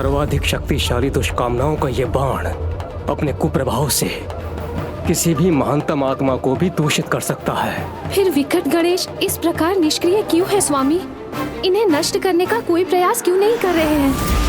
सर्वाधिक शक्तिशाली दुष्कामनाओं का ये बाण अपने कुप्रभाव से किसी भी महानतम आत्मा को भी दूषित कर सकता है। फिर विकट गणेश इस प्रकार निष्क्रिय क्यों है स्वामी? इन्हें नष्ट करने का कोई प्रयास क्यों नहीं कर रहे हैं?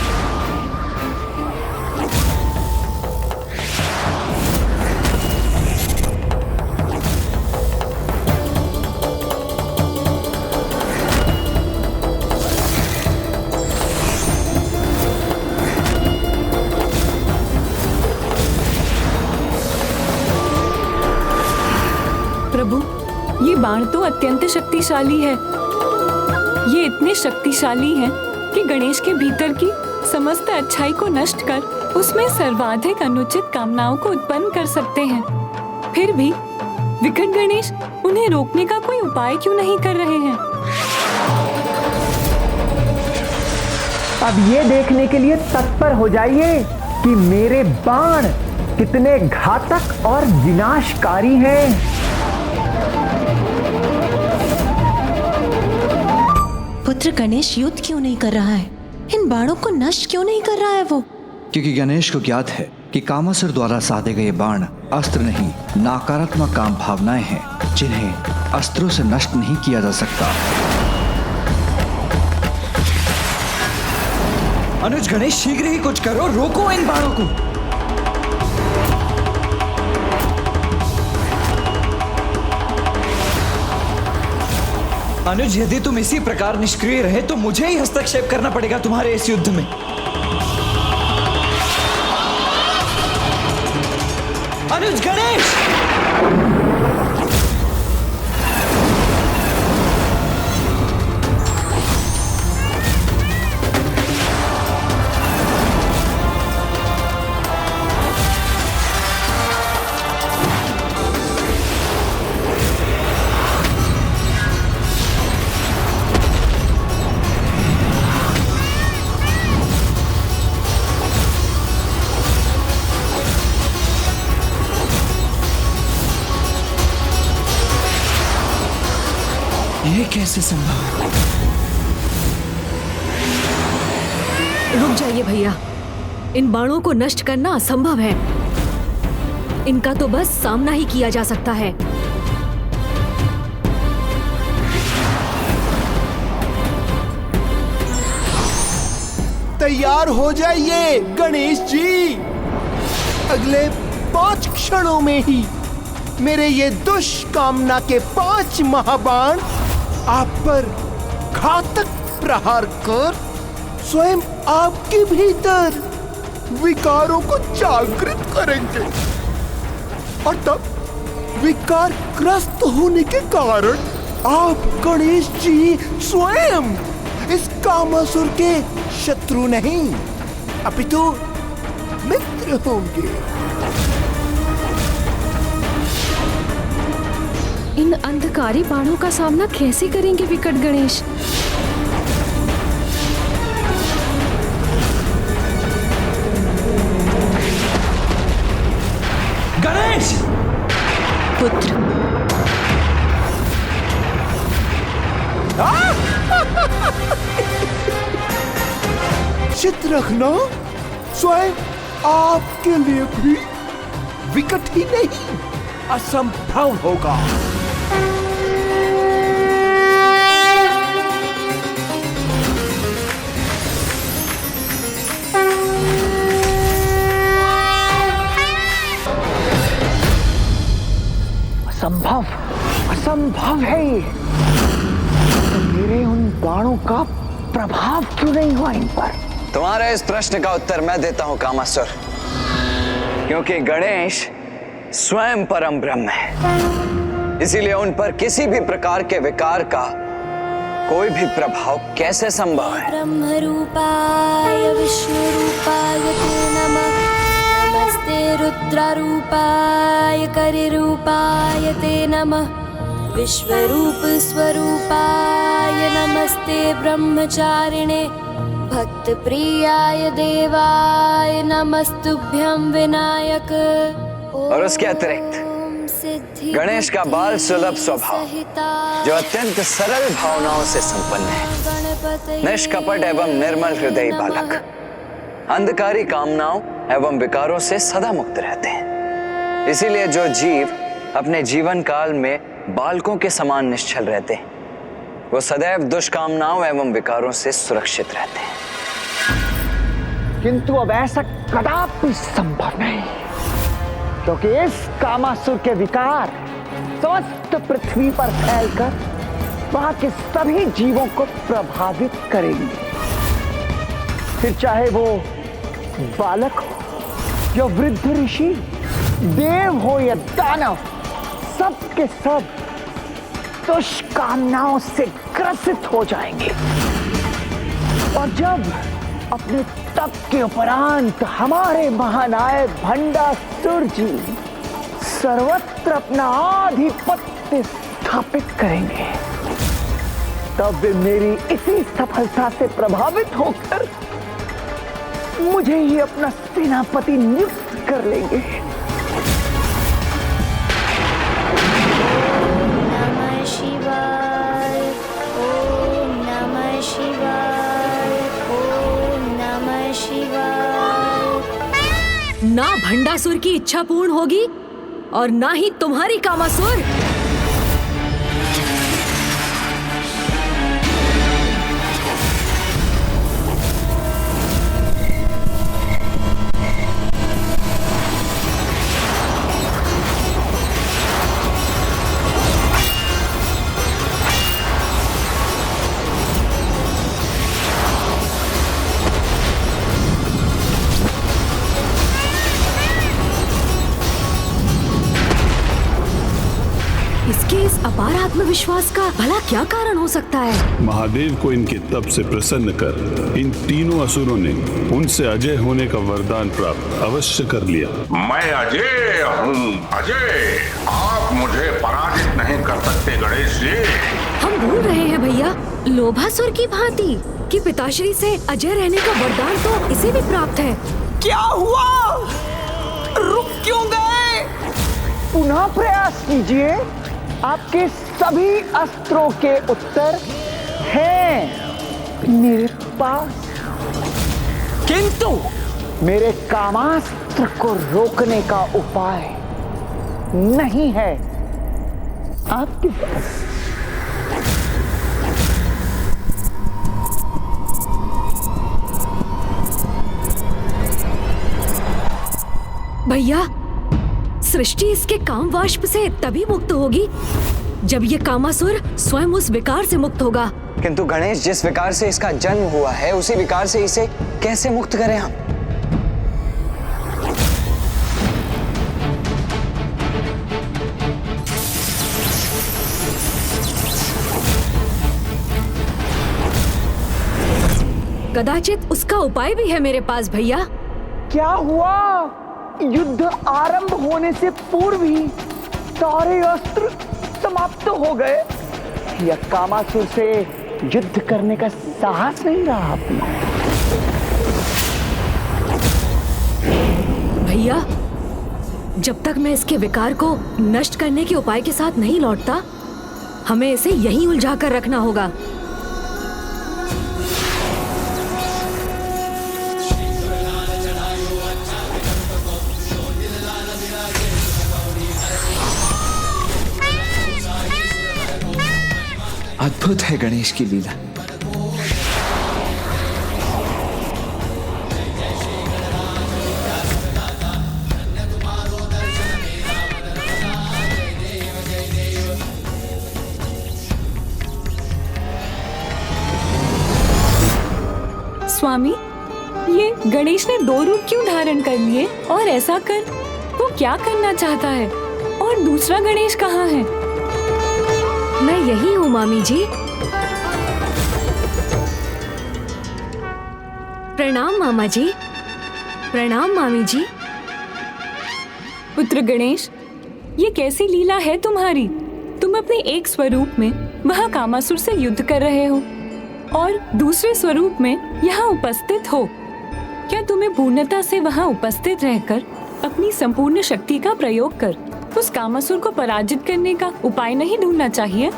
प्रभु, ये बाण तो अत्यंत शक्तिशाली है। ये इतने शक्तिशाली हैं कि गणेश के भीतर की समस्त अच्छाई को नष्ट कर उसमें सर्वाधिक अनुचित कामनाओं को उत्पन्न कर सकते हैं। फिर भी विकट गणेश उन्हें रोकने का कोई उपाय क्यों नहीं कर रहे हैं? अब ये देखने के लिए तत्पर हो जाइए कि मेरे बाण कितने घातक और विनाशकारी हैं। पुत्र गणेश युद्ध क्यों नहीं कर रहा है? इन बाणों को नष्ट क्यों नहीं कर रहा है वो? क्योंकि गणेश को ज्ञात है कि कामासुर द्वारा साधे गए बाण अस्त्र नहीं, नकारात्मक काम भावनाएं हैं जिन्हें अस्त्रों से नष्ट नहीं किया जा सकता। अनुज गणेश, शीघ्र ही कुछ करो, रोको इन बाणों को। अनुज, यदि तुम इसी प्रकार निष्क्रिय रहे तो मुझे ही हस्तक्षेप करना पड़ेगा तुम्हारे इस युद्ध में। अनुज गणेश! ये कैसे संभव है? रुक जाइए भैया, इन बाणों को नष्ट करना असंभव है। इनका तो बस सामना ही किया जा सकता है। तैयार हो जाइए गणेश जी। अगले 5 क्षणों में ही मेरे ये दुष्कामना के 5 महाबाण आप पर घातक प्रहार कर स्वयं आपके भीतर विकारों को जागृत करेंगे और तब विकार ग्रस्त होने के कारण आप गणेश जी स्वयं इस कामासुर के शत्रु नहीं अपितु मित्र होंगे। इन अंधकारी बाणों का सामना कैसे करेंगे विकट गणेश? गणेश! पुत्र, चित रखना स्वयं आपके लिए भी विकट ही नहीं असंभव होगा। असंभव असंभव है ये। तो मेरे उन बाणों का प्रभाव क्यों नहीं हुआ इन पर? तुम्हारे इस प्रश्न का उत्तर मैं देता हूं कामासुर, क्योंकि गणेश स्वयं परम ब्रह्म है, इसीलिए उन पर किसी भी प्रकार के विकार का कोई भी प्रभाव कैसे संभव है? ब्रह्म रूपाय विष्णु रूपाय ते नमः। नमस्ते रुद्र रूपाय करि रूपाय ते नमः। विश्वरूप स्वरूपाय नमस्ते ब्रह्मचारिणे। भक्त प्रियाय देवाय नमस्तुभ्यं विनायक। और उसके अतिरिक्त गणेश का बाल सुलभ स्वभाव, जो अत्यंत सरल भावनाओं से संपन्न है, निष्कपट एवं निर्मल हृदय बालक, अंधकारी कामनाओं एवं विकारों से सदा मुक्त रहते हैं। इसीलिए जो जीव अपने जीवन काल में बालकों के समान निश्चल रहते हैं, वो सदैव दुष्कामनाओं एवं विकारों से सुरक्षित रहते हैं। किंतु अब ऐसा कदापि संभव नहीं, क्योंकि इस कामासुर के विकार समस्त पृथ्वी पर फैलकर वहां के सभी जीवों को प्रभावित करेंगे। फिर चाहे वो बालक हो या वृद्ध ऋषि, देव हो या दानव, सब के सब दुष्कामनाओं से ग्रसित हो जाएंगे। और जब अपने तप के उपरांत हमारे महानायक भंडासुर जी सर्वत्र अपना आधिपत्य स्थापित करेंगे, तब वे मेरी इसी सफलता से प्रभावित होकर मुझे ही अपना सेनापति नियुक्त कर लेंगे। नमः शिवाय, ओम नमः शिवाय, ओम नमः शिवाय। ना भंडासुर की इच्छा पूर्ण होगी और ना ही तुम्हारी कामासुर। इसके इस अपार आत्मविश्वास का भला क्या कारण हो सकता है? महादेव को इनके तप से प्रसन्न कर इन तीनों असुरों ने उनसे अजय होने का वरदान प्राप्त अवश्य कर लिया। मैं अजय हूँ, अजय। आप मुझे पराजित नहीं कर सकते गणेश जी। हम भूल रहे हैं भैया, लोभासुर की भांति कि पिताश्री से अजय रहने का वरदान तो इसे भी प्राप्त है। क्या हुआ? रुक क्यों गए? पुनः प्रयास कीजिए, आपके सभी अस्त्रों के उत्तर हैं मेरे पास। किंतु मेरे कामास्त्र को रोकने का उपाय नहीं है आपके पास। भैया, सृष्टि इसके काम वाष्प से तभी मुक्त होगी जब ये कामासुर स्वयं उस विकार से मुक्त होगा। किंतु गणेश, जिस विकार से इसका जन्म हुआ है, उसी विकार से इसे कैसे मुक्त करें हम? कदाचित उसका उपाय भी है मेरे पास भैया। क्या हुआ? युद्ध आरंभ होने से पूर्व ही सारे अस्त्र समाप्त हो गए, या कामासुर से युद्ध करने का साहस नहीं रहा आपने? भैया, जब तक मैं इसके विकार को नष्ट करने के उपाय के साथ नहीं लौटता, हमें इसे यहीं उलझा कर रखना होगा। अद्भुत है गणेश की लीला। स्वामी, ये गणेश ने 2 रूप क्यों धारण कर लिए? और ऐसा कर वो क्या करना चाहता है? और दूसरा गणेश कहाँ है? मैं यही हूँ मामी जी। प्रणाम मामा जी। प्रणाम मामी जी। पुत्र गणेश, ये कैसी लीला है तुम्हारी? तुम अपने एक स्वरूप में वहाँ कामासुर से युद्ध कर रहे हो और दूसरे स्वरूप में यहाँ उपस्थित हो। क्या तुम्हें पूर्णता से वहाँ उपस्थित रहकर अपनी संपूर्ण शक्ति का प्रयोग कर उस कामासुर को पराजित करने का उपाय नहीं ढूंढना चाहिए?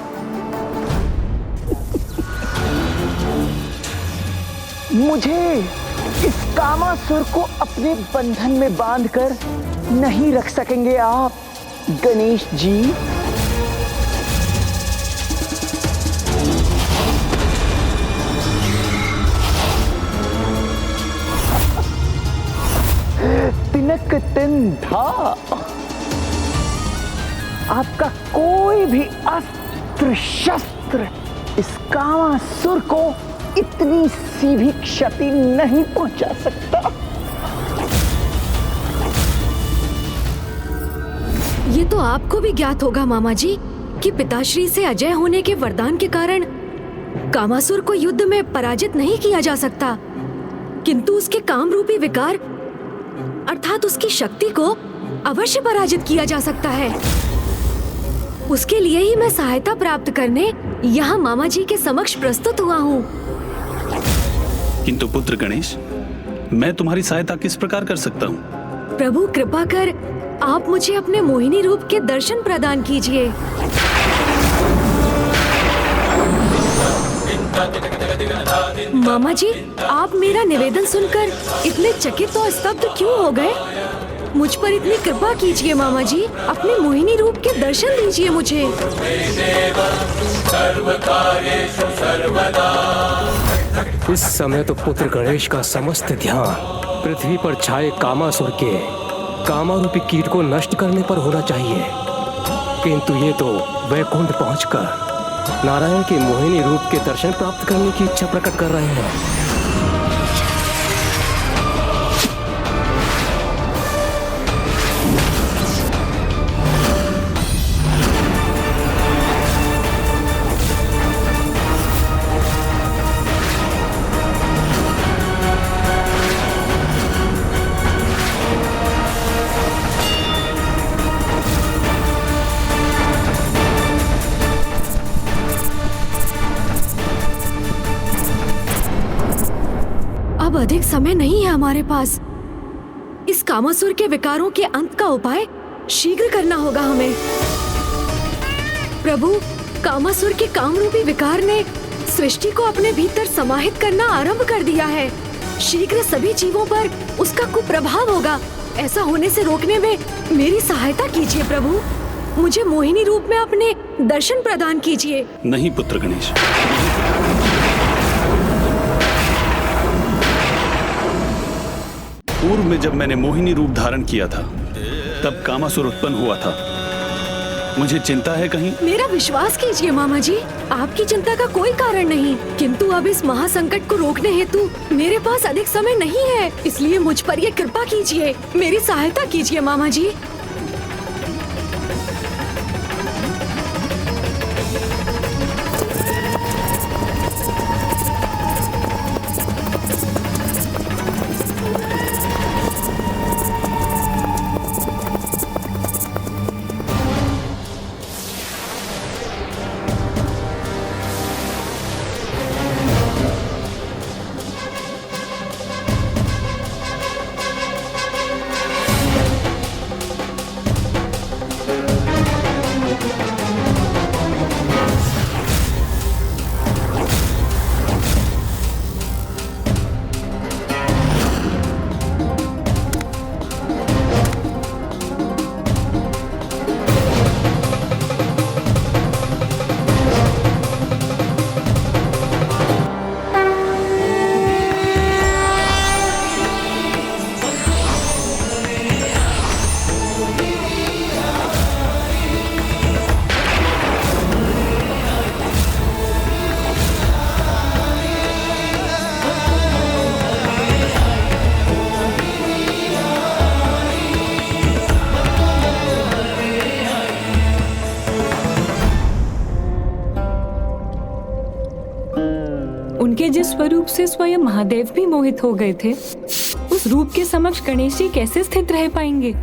मुझे इस कामासुर को अपने बंधन में बांधकर नहीं रख सकेंगे आप गणेश जी। तिनक तिन था, आपका कोई भी अस्त्र शस्त्र इस कामासुर को इतनी सी भी क्षति नहीं पहुंचा सकता। ये तो आपको भी ज्ञात होगा मामा जी कि पिताश्री से अजय होने के वरदान के कारण कामासुर को युद्ध में पराजित नहीं किया जा सकता, किंतु उसके काम रूपी विकार अर्थात उसकी शक्ति को अवश्य पराजित किया जा सकता है। उसके लिए ही मैं सहायता प्राप्त करने यहाँ मामा जी के समक्ष प्रस्तुत हुआ हूँ। किंतु पुत्र गणेश, मैं तुम्हारी सहायता किस प्रकार कर सकता हूँ? प्रभु कृपा कर आप मुझे अपने मोहिनी रूप के दर्शन प्रदान कीजिए। मामा जी, आप मेरा निवेदन सुनकर इतने चकित और स्तब्ध क्यों हो गए? मुझ पर इतनी कृपा कीजिए मामा जी, अपने मोहिनी रूप के दर्शन दीजिए मुझे। इस समय तो पुत्र गणेश का समस्त ध्यान पृथ्वी पर छाए कामासुर के कामारूपी कीट को नष्ट करने पर होना चाहिए, किंतु ये तो वैकुंठ पहुंचकर नारायण के मोहिनी रूप के दर्शन प्राप्त करने की इच्छा प्रकट कर रहे हैं। अब अधिक समय नहीं है हमारे पास। इस कामासुर के विकारों के अंत का उपाय शीघ्र करना होगा हमें। प्रभु, कामासुर के कामरूपी विकार ने सृष्टि को अपने भीतर समाहित करना आरंभ कर दिया है। शीघ्र सभी जीवों पर उसका कुप्रभाव होगा। ऐसा होने से रोकने में मेरी सहायता कीजिए प्रभु। मुझे मोहिनी रूप में अपने दर्शन प्रदान कीजिए। नहीं पुत्र गणेश, पूर्व में जब मैंने मोहिनी रूप धारण किया था तब कामासुर उत्पन्न हुआ था। मुझे चिंता है कहीं? मेरा विश्वास कीजिए मामा जी, आपकी चिंता का कोई कारण नहीं, किंतु अब इस महासंकट को रोकने हेतु मेरे पास अधिक समय नहीं है, इसलिए मुझ पर ये कृपा कीजिए, मेरी सहायता कीजिए मामा जी। उनके जिस स्वरूप से स्वयं महादेव भी मोहित हो गए थे, उस रूप के समक्ष गणेश जी कैसे स्थित रह पाएंगे?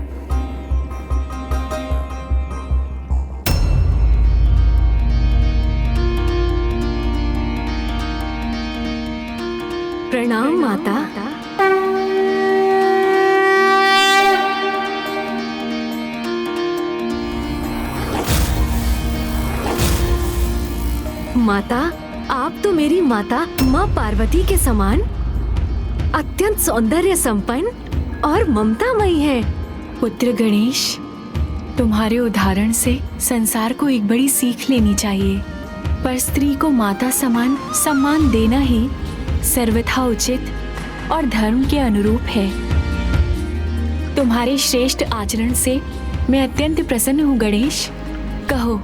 प्रणाम माता। माता, आप तो मेरी माता माँ पार्वती के समान अत्यंत सौंदर्य संपन्न और ममतामयी है। पुत्र गणेश, तुम्हारे उदाहरण से संसार को एक बड़ी सीख लेनी चाहिए। पर स्त्री को माता समान सम्मान देना ही सर्वथा उचित और धर्म के अनुरूप है। तुम्हारे श्रेष्ठ आचरण से मैं अत्यंत प्रसन्न हूँ गणेश। कहो,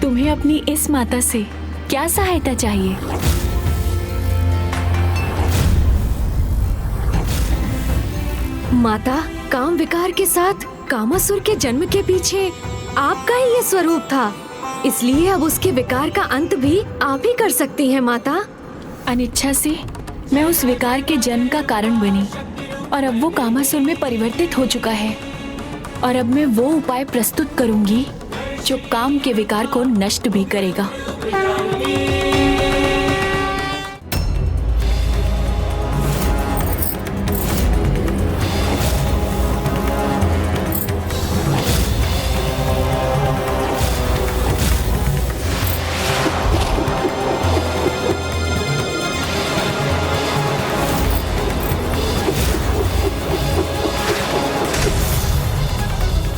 तुम्हें अपनी इस माता से क्या सहायता चाहिए? माता, काम विकार के साथ कामासुर के जन्म के पीछे आपका ही ये स्वरूप था, इसलिए अब उसके विकार का अंत भी आप ही कर सकती हैं माता। अनिच्छा से मैं उस विकार के जन्म का कारण बनी और अब वो कामासुर में परिवर्तित हो चुका है। और अब मैं वो उपाय प्रस्तुत करूंगी जो काम के विकार को नष्ट भी करेगा।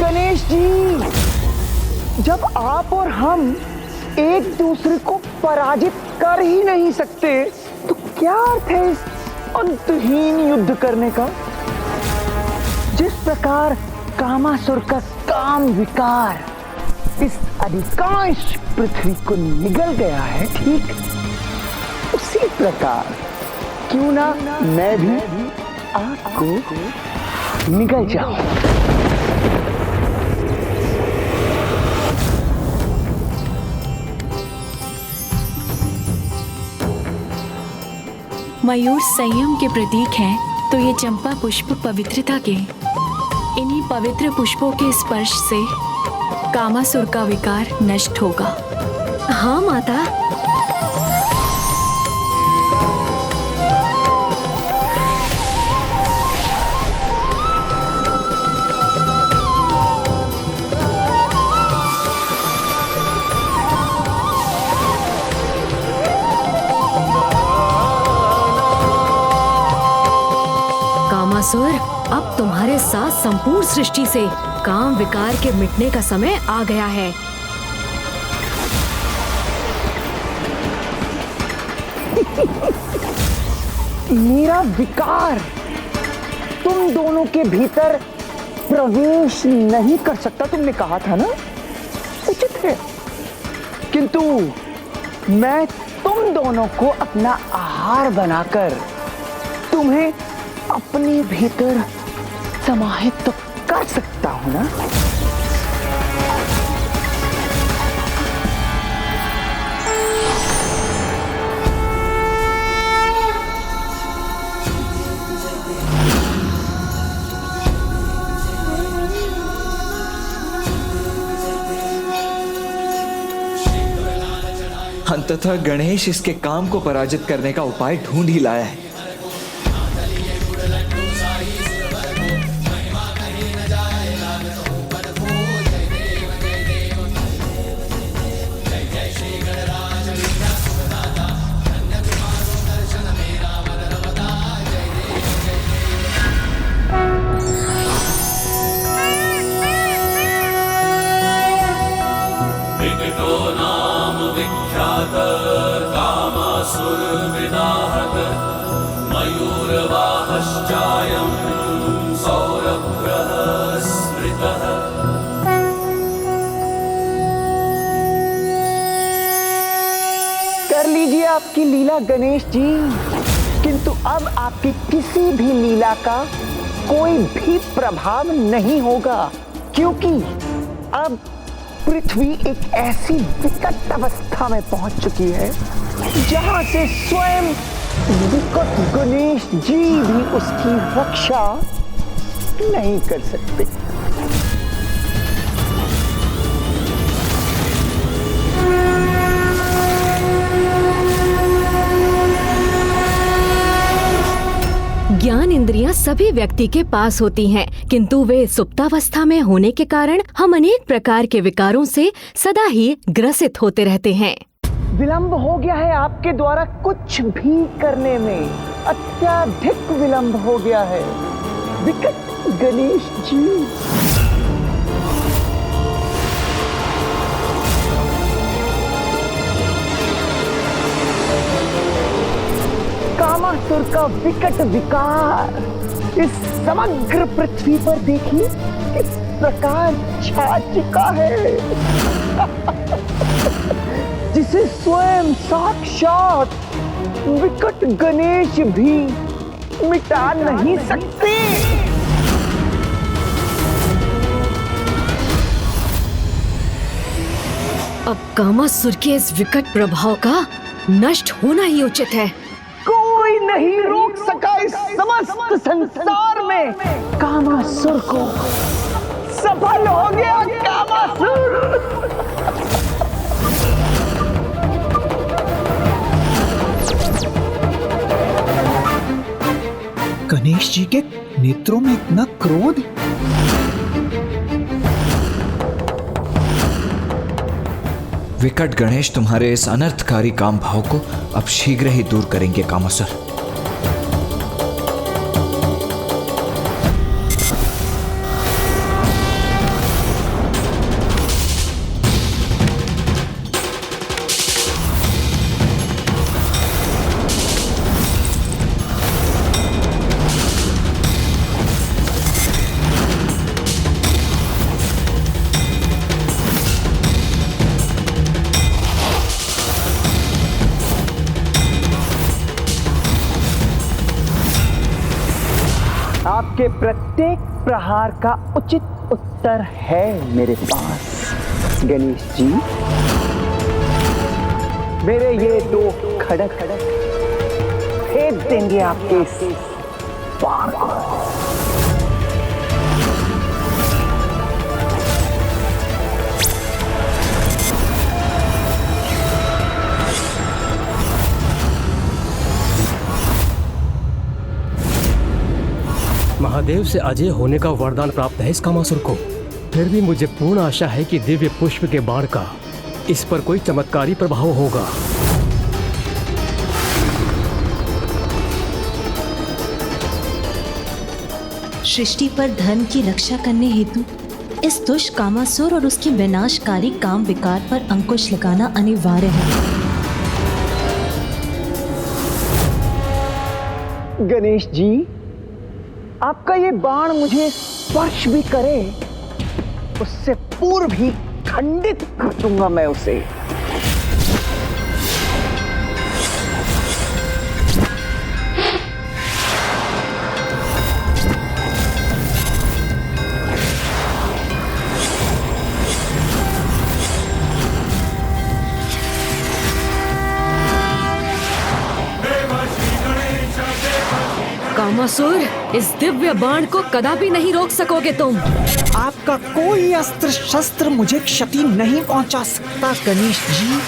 गणेश जी, जब आप और हम एक दूसरे को पराजित कर ही नहीं सकते तो क्या अर्थ है इस अंतहीन युद्ध करने का? जिस प्रकार कामासुर का काम विकार इस अधिकांश पृथ्वी को निगल गया है, ठीक उसी प्रकार क्यों ना मैं भी आपको निगल जाऊं। मयूर संयम के प्रतीक हैं, तो ये चंपा पुष्प पवित्रता के। इन्हीं पवित्र पुष्पों के स्पर्श से कामासुर का विकार नष्ट होगा। हाँ माता। कामासुर, अब तुम्हारे साथ संपूर्ण सृष्टि से काम विकार के मिटने का समय आ गया है। मेरा विकार तुम दोनों के भीतर प्रवेश नहीं कर सकता, तुमने कहा था ना, उचित है। किंतु मैं तुम दोनों को अपना आहार बनाकर तुम्हें अपने भीतर समाहित तो कर सकता हूं ना। अंततः गणेश इसके काम को पराजित करने का उपाय ढूंढ ही लाया है। कर लीजिए आपकी लीला गणेश जी, किंतु अब आपकी किसी भी लीला का कोई भी प्रभाव नहीं होगा, क्योंकि अब पृथ्वी एक ऐसी विकट अवस्था में पहुंच चुकी है जहां से स्वयं विकट गणेश जी भी उसकी रक्षा नहीं कर सकते। ज्ञान इंद्रियां सभी व्यक्ति के पास होती हैं, किंतु वे सुप्तावस्था में होने के कारण हम अनेक प्रकार के विकारों से सदा ही ग्रसित होते रहते हैं। विलंब हो गया है आपके द्वारा कुछ भी करने में, अत्यधिक विलंब हो गया है विकट गणेश जी। कामासुर का विकट विकार इस समग्र पृथ्वी पर देखिए किस प्रकार छा चुका है, जिसे स्वयं साक्षात विकट गणेश भी मिटा नहीं सकते। अब कामासुर के इस विकट प्रभाव का नष्ट होना ही उचित है। कोई नहीं रोक सका इस समस्त संसार में कामासुर को। सफल हो गया कामासुर। गणेश जी के नेत्रों में इतना क्रोध। विकट गणेश तुम्हारे इस अनर्थकारी काम भाव को अब शीघ्र ही दूर करेंगे कामासुर। आपके प्रत्येक प्रहार का उचित उत्तर है मेरे पास गणेश जी। मेरे ये दो खड़क फेंक देंगे आपके इस बाण को। महादेव से अजय होने का वरदान प्राप्त है इस कामासुर को। फिर भी मुझे पूर्ण आशा है कि दिव्य पुष्प के बाण का इस पर कोई चमत्कारी प्रभाव होगा। सृष्टि पर धर्म की रक्षा करने हेतु इस दुष्ट कामासुर और उसके विनाशकारी काम विकार पर अंकुश लगाना अनिवार्य है। गणेश जी, आपका ये बाण मुझे स्पर्श भी करे उससे पूर्व ही खंडित कर दूंगा मैं उसे। कामासुर, इस दिव्य बाण को कदापि नहीं रोक सकोगे तुम। आपका कोई अस्त्र शस्त्र मुझे क्षति नहीं पहुंचा सकता गणेश जी।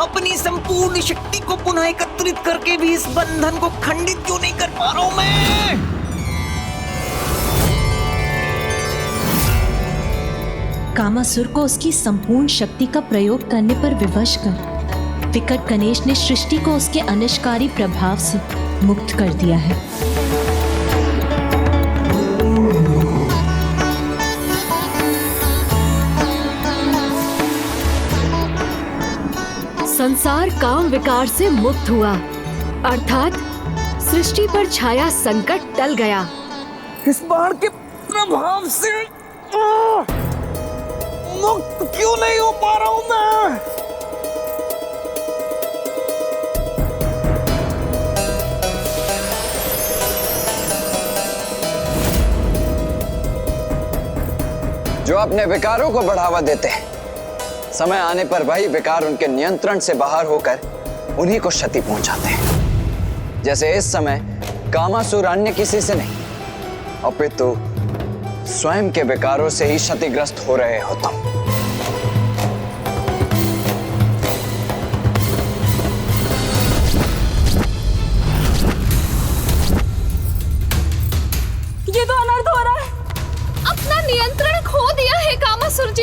अपनी संपूर्ण शक्ति को पुनः एकत्रित करके भी इस बंधन को खंडित क्यों नहीं कर पा रहा हूं मैं। कामासुर को उसकी संपूर्ण शक्ति का प्रयोग करने पर विवश कर विकट गणेश ने सृष्टि को उसके अनिष्टकारी प्रभाव से मुक्त कर दिया है। संसार काम विकार से मुक्त हुआ, अर्थात सृष्टि पर छाया संकट टल गया। इस बाण के प्रभाव से मुक्त क्यों नहीं हो पा रहा हूं मैं। जो अपने विकारों को बढ़ावा देते हैं, समय आने पर वही विकार उनके नियंत्रण से बाहर होकर उन्हीं को क्षति पहुंचाते हैं। जैसे इस समय कामासुर अन्य किसी से नहीं अपितु स्वयं के विकारों से ही क्षतिग्रस्त हो रहे हो तुम।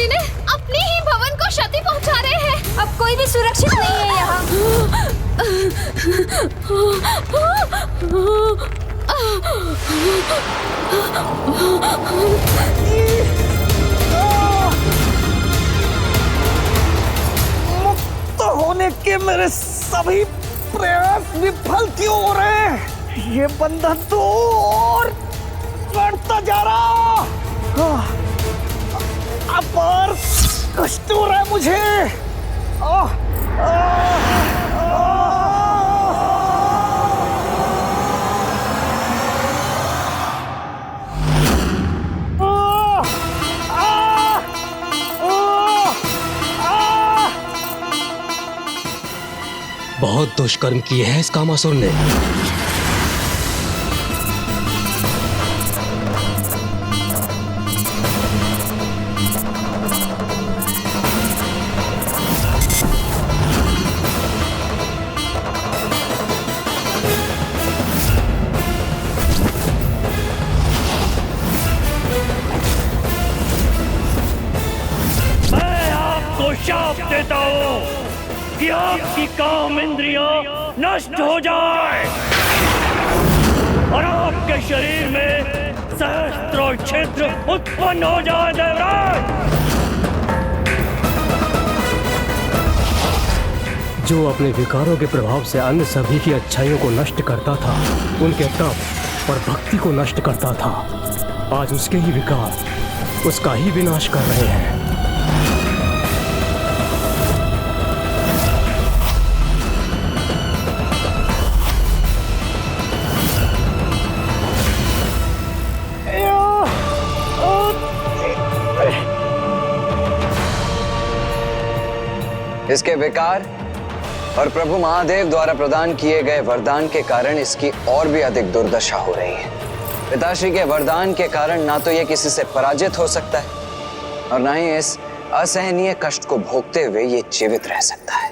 ने अपने ही भवन को क्षति पहुंचा रहे हैं। अब कोई भी सुरक्षित नहीं है यहाँ। मुक्त होने के मेरे सभी प्रयास विफल क्यों हो रहे हैं? ये बंधन तो और बढ़ता जा रहा। अपार कष्ट हो रहा है मुझे। बहुत दुष्कर्म किए हैं इस कामासुर ने। मैं आपको शाप देता हूँ कि आपकी काम इंद्रियां नष्ट हो जाए और आपके शरीर में सहस्त्रों छिद्र उत्पन्न हो जाए। देवराज, जो अपने विकारों के प्रभाव से अन्य सभी की अच्छाइयों को नष्ट करता था, उनके तप और भक्ति को नष्ट करता था, आज उसके ही विकार उसका ही विनाश कर रहे हैं। इसके विकार और प्रभु महादेव द्वारा प्रदान किए गए वरदान के कारण इसकी और भी अधिक दुर्दशा हो रही है। पिताश्री के वरदान के कारण ना तो ये किसी से पराजित हो सकता है और ना ही इस असहनीय कष्ट को भोगते हुए ये जीवित रह सकता है।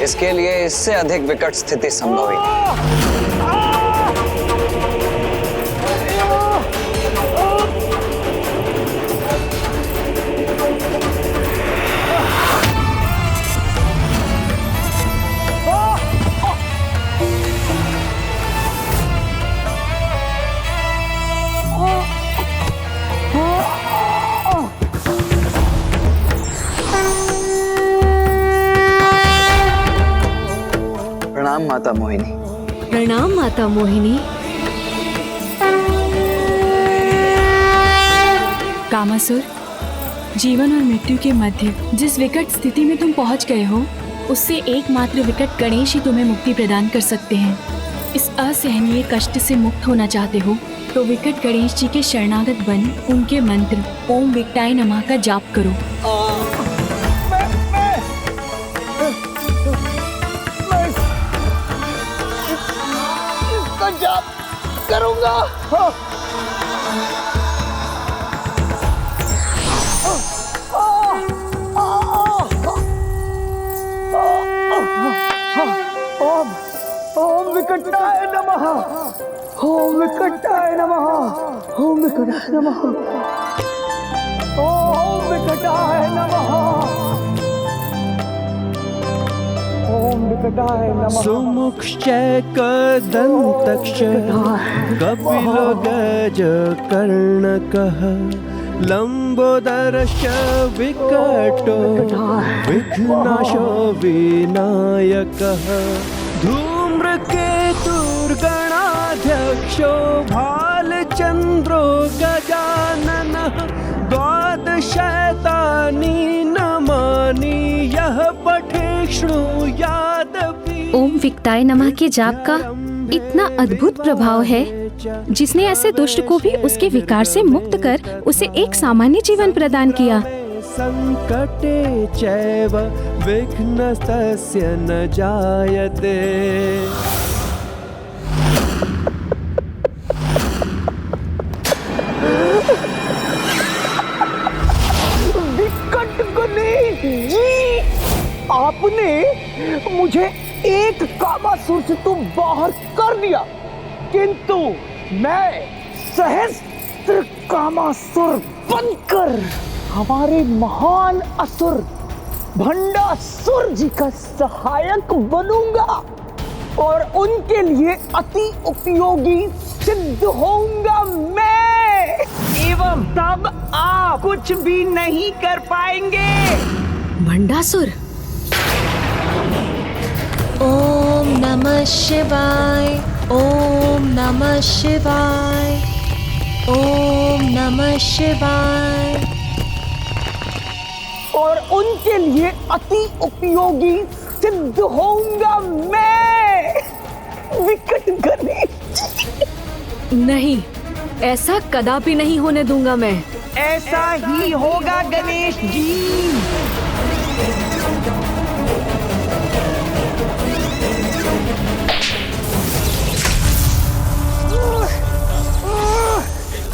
इसके लिए इससे अधिक विकट स्थिति संभव ही नहीं। प्रणाम माता मोहिनी। प्रणाम माता मोहिनी। कामासुर, जीवन और मृत्यु के मध्य जिस विकट स्थिति में तुम पहुंच गए हो, उससे एकमात्र विकट गणेश ही तुम्हें मुक्ति प्रदान कर सकते हैं। इस असहनीय कष्ट से मुक्त होना चाहते हो तो विकट गणेश जी के शरणागत बन उनके मंत्र ओम विकटाय नमः का जाप करो। जाप करूंगा। ओम विकटाय नमः। ओम विकटाय नमः। ओम विकटाय नमः। ओम विकटाय नमः। ओम विकटाय नमः। सुमुक्षैकदन्तक्ष कपिलो गजकर्णकः लंबोदरश्च विकटो विघ्नाशो विनायकः धूम्रकेतुर्गणाध्यक्षो भालचन्द्रो गजाननः द्वादशैतानि नमानि यः पठे शृणुयादपि। ओम विकटाय नमः के जाप का इतना अद्भुत प्रभाव है, जिसने ऐसे दुष्ट को भी उसके विकार से मुक्त कर उसे एक सामान्य जीवन प्रदान किया। संकटे चैव विघ्नस्तस्य न जायते। विकट गणेश जी, आपने मुझे एक कामासुर से तो बाहर कर दिया, किंतु मैं सहस्त्र कामासुर बनकर हमारे महान असुर भंडासुर जी का सहायक बनूंगा और उनके लिए अति उपयोगी सिद्ध होऊंगा मैं, एवं तब आप कुछ भी नहीं कर पाएंगे। भंडासुर। ओम नमः शिवाय, ओम नमः शिवाय, ओम नमः शिवाय। और उनके लिए अति उपयोगी सिद्ध होऊंगा मैं, विकट गणेश। नहीं, ऐसा कदापि नहीं होने दूंगा मैं। ऐसा ही होगा गणेश जी।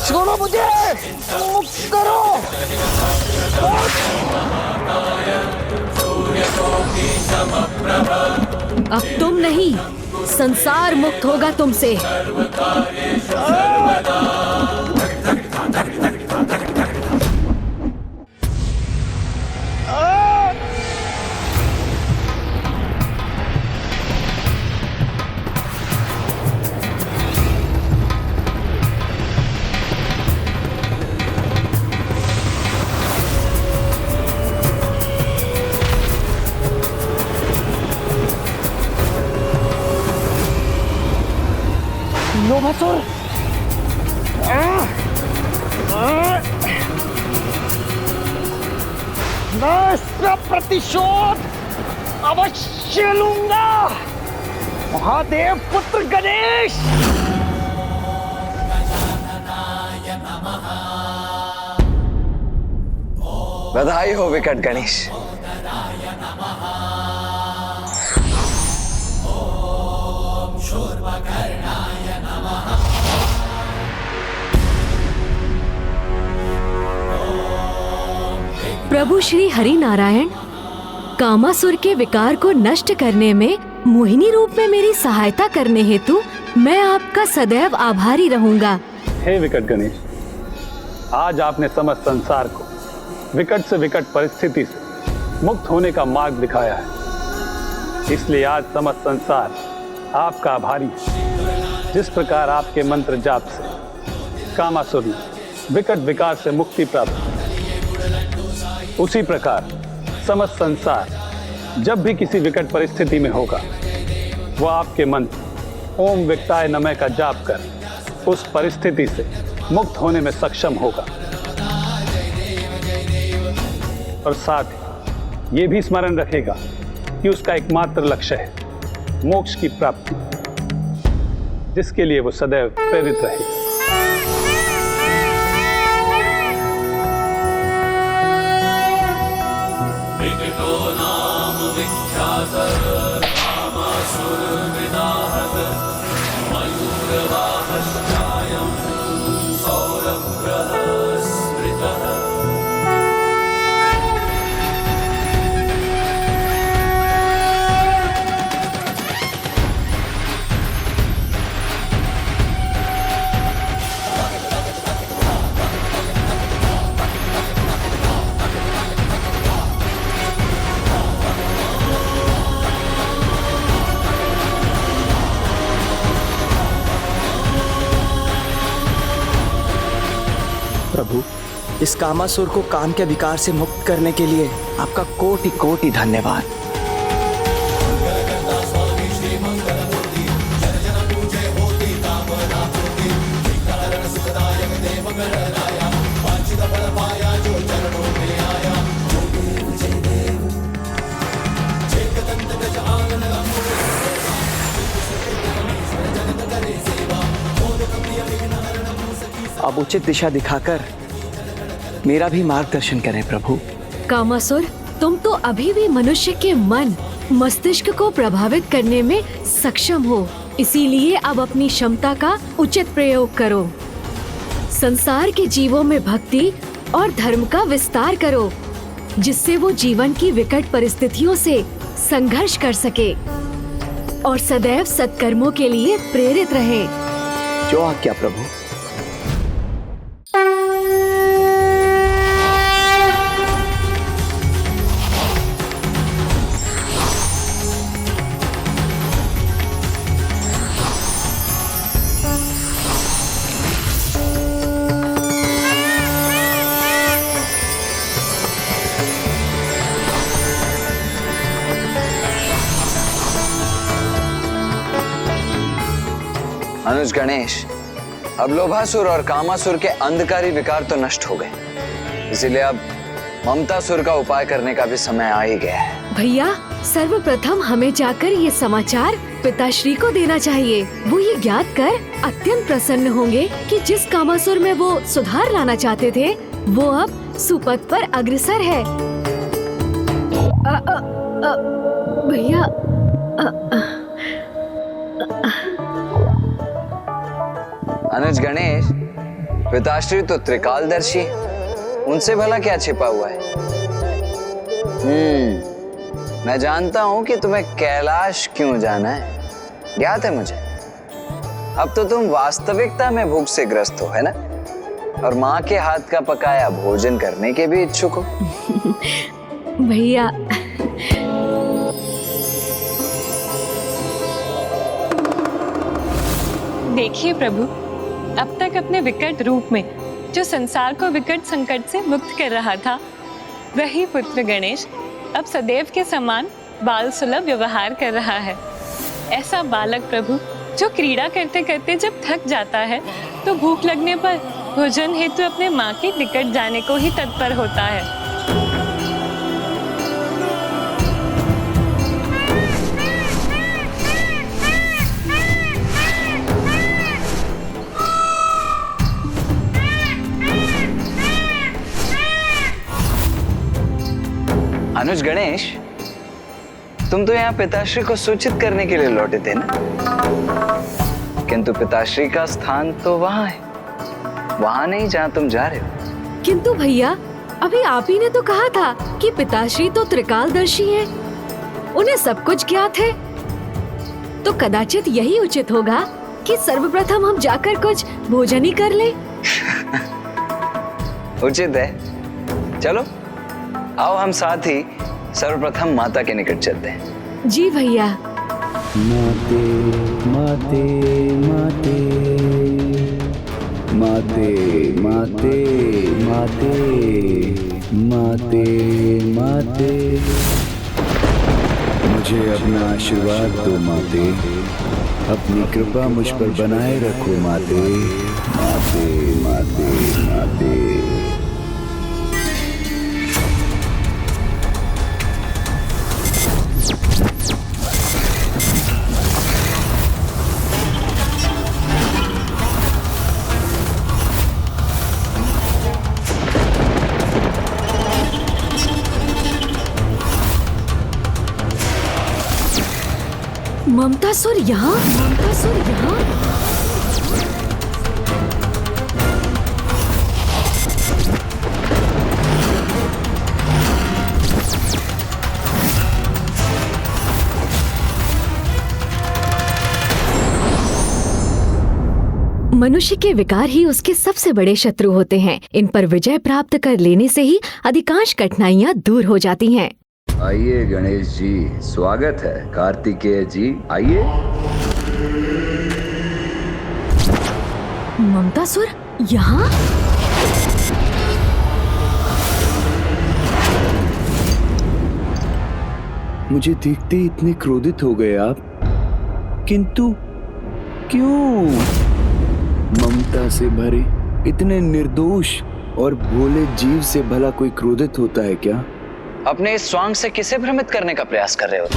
छोड़ो मुझे, मुक्त करो। अब तुम नहीं, संसार मुक्त होगा तुमसे। लोभासुर, मैं इसका प्रतिशोध अवश्य लूंगा। महादेव पुत्र गणेश। बधाई हो विकट गणेश। प्रभु श्री हरि नारायण, कामासुर के विकार को नष्ट करने में मोहिनी रूप में मेरी सहायता करने हेतु मैं आपका सदैव आभारी रहूंगा। हे विकट गणेश, आज आपने समस्त संसार को विकट से विकट परिस्थिति से मुक्त होने का मार्ग दिखाया है, इसलिए आज समस्त संसार आपका आभारी है। जिस प्रकार आपके मंत्र जाप से कामासुर ने विकट विकार से मुक्ति प्राप्त की, उसी प्रकार समस्त संसार जब भी किसी विकट परिस्थिति में होगा, वह आपके मंत्र ओम विकटाय नमः का जाप कर उस परिस्थिति से मुक्त होने में सक्षम होगा। और साथ ही ये भी स्मरण रखेगा कि उसका एकमात्र लक्ष्य है मोक्ष की प्राप्ति, जिसके लिए वो सदैव प्रेरित रहेगा। प्रभु, इस कामासुर को काम के विकार से मुक्त करने के लिए आपका कोटि कोटि धन्यवाद। अब उचित दिशा दिखाकर मेरा भी मार्गदर्शन करें प्रभु। कामासुर, तुम तो अभी भी मनुष्य के मन मस्तिष्क को प्रभावित करने में सक्षम हो, इसीलिए अब अपनी क्षमता का उचित प्रयोग करो। संसार के जीवों में भक्ति और धर्म का विस्तार करो, जिससे वो जीवन की विकट परिस्थितियों से संघर्ष कर सके और सदैव सत्कर्मों के लिए प्रेरित रहे। जो आज्ञा प्रभु। अनुज गणेश, अब लोभासुर और कामासुर के अंधकारी विकार तो नष्ट हो गए, इसीलिए अब ममतासुर का उपाय करने का भी समय आ ही गया है। भैया, सर्वप्रथम हमें जाकर ये समाचार पिताश्री को देना चाहिए। वो ये ज्ञात कर अत्यंत प्रसन्न होंगे कि जिस कामासुर में वो सुधार लाना चाहते थे, वो अब सुपथ पर अग्रसर है। भैया, अनुज गणेश, पिताश्री तो त्रिकालदर्शी, उनसे भला क्या छिपा हुआ है? मैं जानता हूं कि तुम्हें कैलाश क्यों जाना है, ज्ञात है मुझे। अब तो तुम वास्तविकता में भूख से ग्रस्त हो, है ना? और माँ के हाथ का पकाया भोजन करने के भी इच्छुक हो। भैया, देखिए प्रभु, अब तक अपने विकट रूप में जो संसार को विकट संकट से मुक्त कर रहा था, वही पुत्र गणेश अब सदैव के समान बाल सुलभ व्यवहार कर रहा है। ऐसा बालक प्रभु जो क्रीड़ा करते करते जब थक जाता है तो भूख लगने पर भोजन हेतु अपने माँ के निकट जाने को ही तत्पर होता है। अनुज गणेश, तुम तो यहाँ पिताश्री को सूचित करने के लिए लौटे थे ना? किंतु पिताश्री का स्थान तो वहाँ है, वहाँ नहीं जहाँ तुम जा रहे हो। किंतु भैया, अभी आप ही ने तो कहा था कि पिताश्री तो त्रिकालदर्शी हैं, उन्हें सब कुछ ज्ञात है। तो कदाचित यही उचित होगा कि सर्वप्रथम हम जाकर कुछ भोजन ही कर लें। उचित है, चलो आओ हम साथ ही सर्वप्रथम माता के निकट चलते हैं। जी भैया। माते माते माते माते माते माते माते माते, मुझे अपना आशीर्वाद दो माते, अपनी कृपा मुझ पर बनाए रखो माते, माते माते माते। ममतासुर यहाँ? ममतासुर यहाँ? मनुष्य के विकार ही उसके सबसे बड़े शत्रु होते हैं। इन पर विजय प्राप्त कर लेने से ही अधिकांश कठिनाइयाँ दूर हो जाती हैं। आइए गणेश जी, स्वागत है। कार्तिकेय जी आइए। ममतासुर यहाँ? मुझे देखते ही इतने क्रोधित हो गए आप, किंतु क्यों? ममता से भरे इतने निर्दोष और भोले जीव से भला कोई क्रोधित होता है क्या? अपने इस स्वांग से किसे भ्रमित करने का प्रयास कर रहे हो?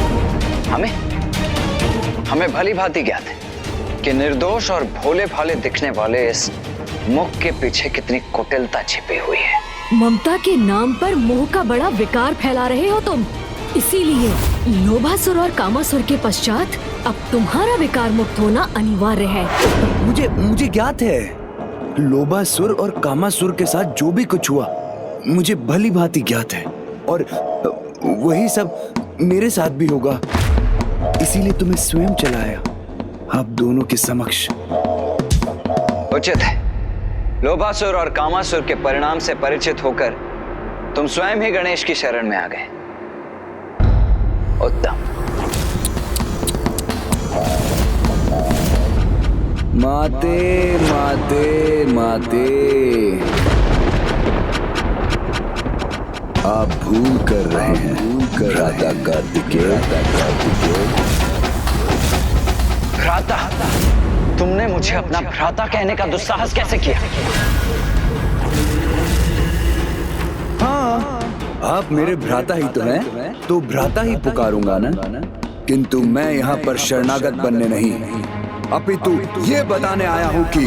हमें भली भांति ज्ञात है कि निर्दोष और भोले भाले दिखने वाले इस मुख के पीछे कितनी कुटिलता छिपी हुई है। ममता के नाम पर मोह का बड़ा विकार फैला रहे हो तुम, इसीलिए लोभासुर और कामासुर के पश्चात अब तुम्हारा विकार मुक्त होना अनिवार्य है। मुझे ज्ञात है, लोभासुर और कामासुर के साथ जो भी कुछ हुआ मुझे भली भांति ज्ञात है, और वही सब मेरे साथ भी होगा। इसीलिए तुम्हें स्वयं चलाया आप दोनों के समक्ष। उचित है, लोभासुर और कामासुर के परिणाम से परिचित होकर तुम स्वयं ही गणेश की शरण में आ गए। उत्तम। माते माते माते, आप भूल कर रहे हैं भ्राता कार्तिकेय। भ्राता, तुमने मुझे अपना भ्राता कहने का दुस्साहस कैसे किया? हाँ, आप मेरे भ्राता ही तो हैं, तो भ्राता ही पुकारूंगा ना। किंतु मैं यहाँ पर शरणागत बनने नहीं, अपितु ये बताने आया हूँ कि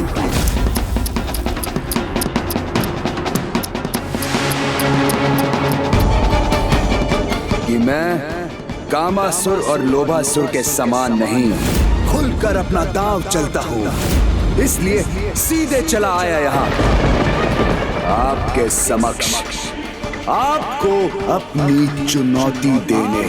मैं कामासुर और लोभासुर के समान नहीं, खुलकर अपना दांव चलता हूँ। इसलिए सीधे चला आया यहाँ आपके समक्ष, आपको अपनी चुनौती देने।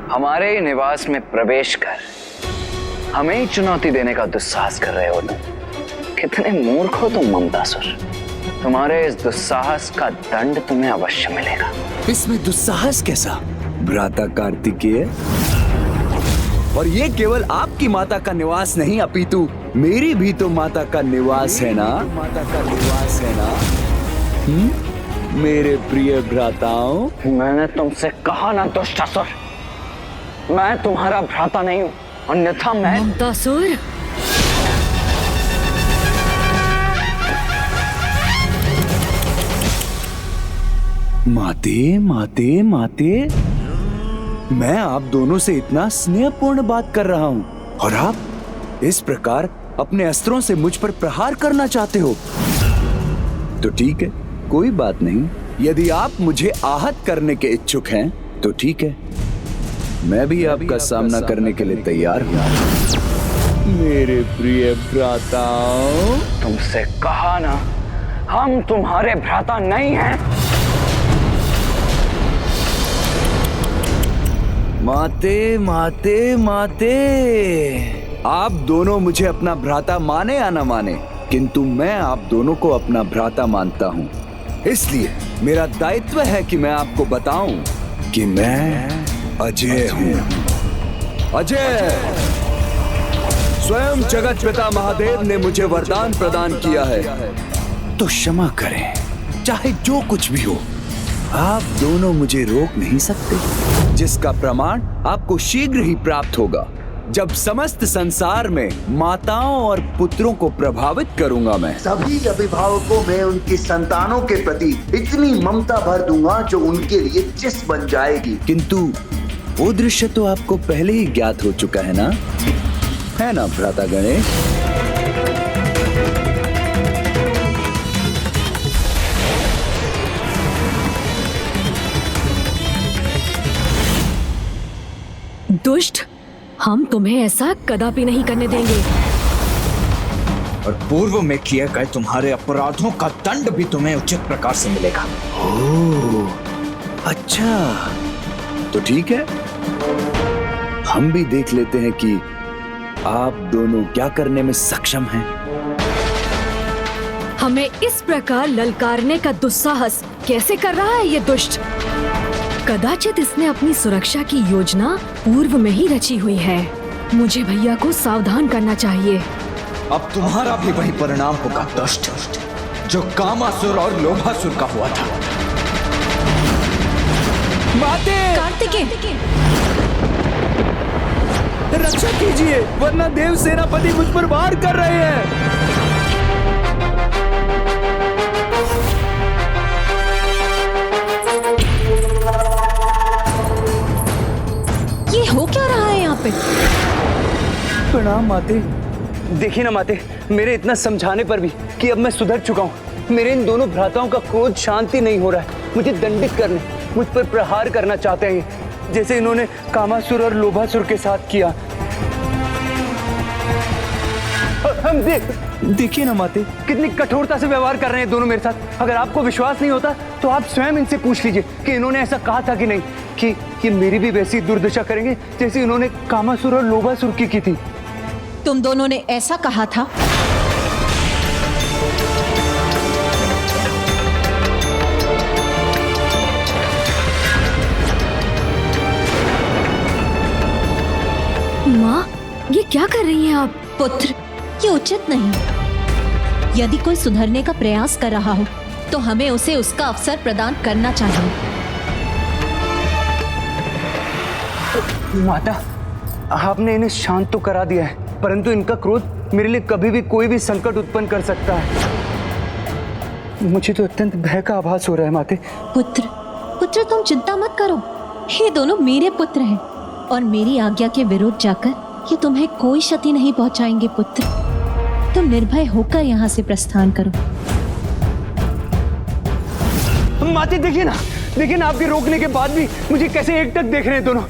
हमारे निवास में प्रवेश कर हमें ही चुनौती देने का दुस्साहस कर रहे हो तुम। कितने मूर्ख हो तुम ममतासुर। तुम्हारे इस दुस्साहस का दंड तुम्हें अवश्य मिलेगा। इसमें दुस्साहस कैसा भ्राता कार्तिकेय? और ये केवल आपकी माता का निवास नहीं, अपितु मेरी भी तो माता का निवास है ना। माता का निवास है ना। मेरे प्रिय भ्राताओं, मैंने तुमसे कहा ना दुष्टासुर, मैं तुम्हारा भ्राता नहीं हूँ, अन्यथा मैं ममतासुर। माते माते माते, मैं आप दोनों से इतना स्नेहपूर्ण बात कर रहा हूँ और आप इस प्रकार अपने अस्त्रों से मुझ पर प्रहार करना चाहते हो। तो ठीक है, कोई बात नहीं। यदि आप मुझे आहत करने के इच्छुक हैं तो ठीक है, मैं भी आपका सामना करने के लिए तैयार हूँ। मेरे प्रिय भ्राताओं, तुमसे कहा ना, हम तुम्हारे भ्राता नहीं हैं। माते माते माते, आप दोनों मुझे अपना भ्राता माने या ना माने, किंतु मैं आप दोनों को अपना भ्राता मानता हूँ। इसलिए मेरा दायित्व है कि मैं आपको बताऊं कि मैं अजय हूँ। अजय, स्वयं जगत पिता महादेव ने मुझे वरदान प्रदान किया है, तो क्षमा करें, चाहे जो कुछ भी हो, आप दोनों मुझे रोक नहीं सकते। जिसका प्रमाण आपको शीघ्र ही प्राप्त होगा, जब समस्त संसार में माताओं और पुत्रों को प्रभावित करूंगा। मैं सभी अभिभावकों में उनकी संतानों के प्रति इतनी ममता भर दूंगा जो उनके लिए चिस बन जाएगी। किंतु वो दृश्य तो आपको पहले ही ज्ञात हो चुका है ना भ्राता गणेश? दुष्ट, हम तुम्हें ऐसा कदापि नहीं करने देंगे। और पूर्व में किए गए तुम्हारे अपराधों का दंड भी तुम्हें उचित प्रकार से मिलेगा। ओह, अच्छा, तो ठीक है, हम भी देख लेते हैं कि आप दोनों क्या करने में सक्षम हैं। हमें इस प्रकार ललकारने का दुस्साहस कैसे कर रहा है ये दुष्ट? कदाचित इसने अपनी सुरक्षा की योजना पूर्व में ही रची हुई है। मुझे भैया को सावधान करना चाहिए। अब तुम्हारा भी वही परिणाम होगा दुष्ट, जो कामासुर और लोभासुर का हुआ था। माते! कार्तिकेय! रक्षा कीजिए, वरना देव सेनापति मुझ पर वार कर रहे हैं। ये हो क्या रहा है यहाँ पे? प्रणाम माते। देखिए ना माते, मेरे इतना समझाने पर भी कि अब मैं सुधर चुका हूँ, मेरे इन दोनों भ्राताओं का क्रोध शांति नहीं हो रहा है। मुझे दंडित करने, मुझ पर प्रहार करना चाहते हैं, जैसे इन्होंने कामासुर और लोभासुर के साथ किया। हम देखिए ना माते, कितनी कठोरता से व्यवहार कर रहे हैं दोनों मेरे साथ। अगर आपको विश्वास नहीं होता तो आप स्वयं इनसे पूछ लीजिए कि इन्होंने ऐसा कहा था कि नहीं, कि ये मेरी भी वैसी दुर्दशा करेंगे जैसे इन्होंने कामासुर और लोभासुर की थी। तुम दोनों ने ऐसा कहा था? माँ, ये क्या कर रही हैं आप? पुत्र, ये उचित नहीं। यदि कोई सुधरने का प्रयास कर रहा हो तो हमें उसे उसका अवसर प्रदान करना चाहिए। माता, आपने इन्हें शांत तो करा दिया है, परंतु इनका क्रोध मेरे लिए कभी भी कोई भी संकट उत्पन्न कर सकता है। मुझे तो अत्यंत भय का आभास हो रहा है माते। पुत्र तुम चिंता मत करो, ये दोनों मेरे पुत्र हैं और मेरी आज्ञा के विरुद्ध जाकर ये तुम्हें कोई क्षति नहीं पहुंचाएंगे। पुत्र, तुम निर्भय होकर यहाँ से प्रस्थान करो। माते देखिए ना, आपके रोकने के बाद भी मुझे कैसे एकटक देख रहे हैं दोनों।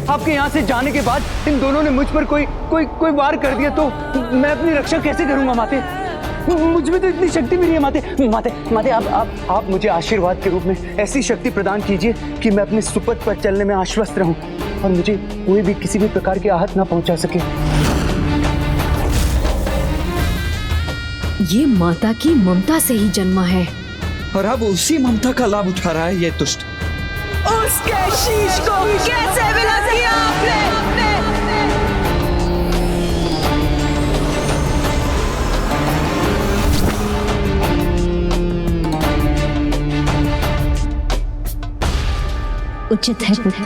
आपके यहाँ से जाने के बाद इन दोनों ने मुझ पर कोई वार कर दिया तो मैं अपनी रक्षा कैसे करूंगा माते? मुझ में तो इतनी शक्ति भी नहीं है माते। आप मुझे आशीर्वाद के रूप में ऐसी शक्ति प्रदान कीजिए कि मैं अपने सुपथ पर चलने में आश्वस्त रहूं और मुझे कोई भी किसी भी प्रकार की आहत ना पहुंचा सके। ये माता की ममता से ही जन्मा है और अब उसी ममता का लाभ उठा रहा है ये दुष्ट। उसके शीश को कैसे मिला दिया आपने? उचित है पुत्र।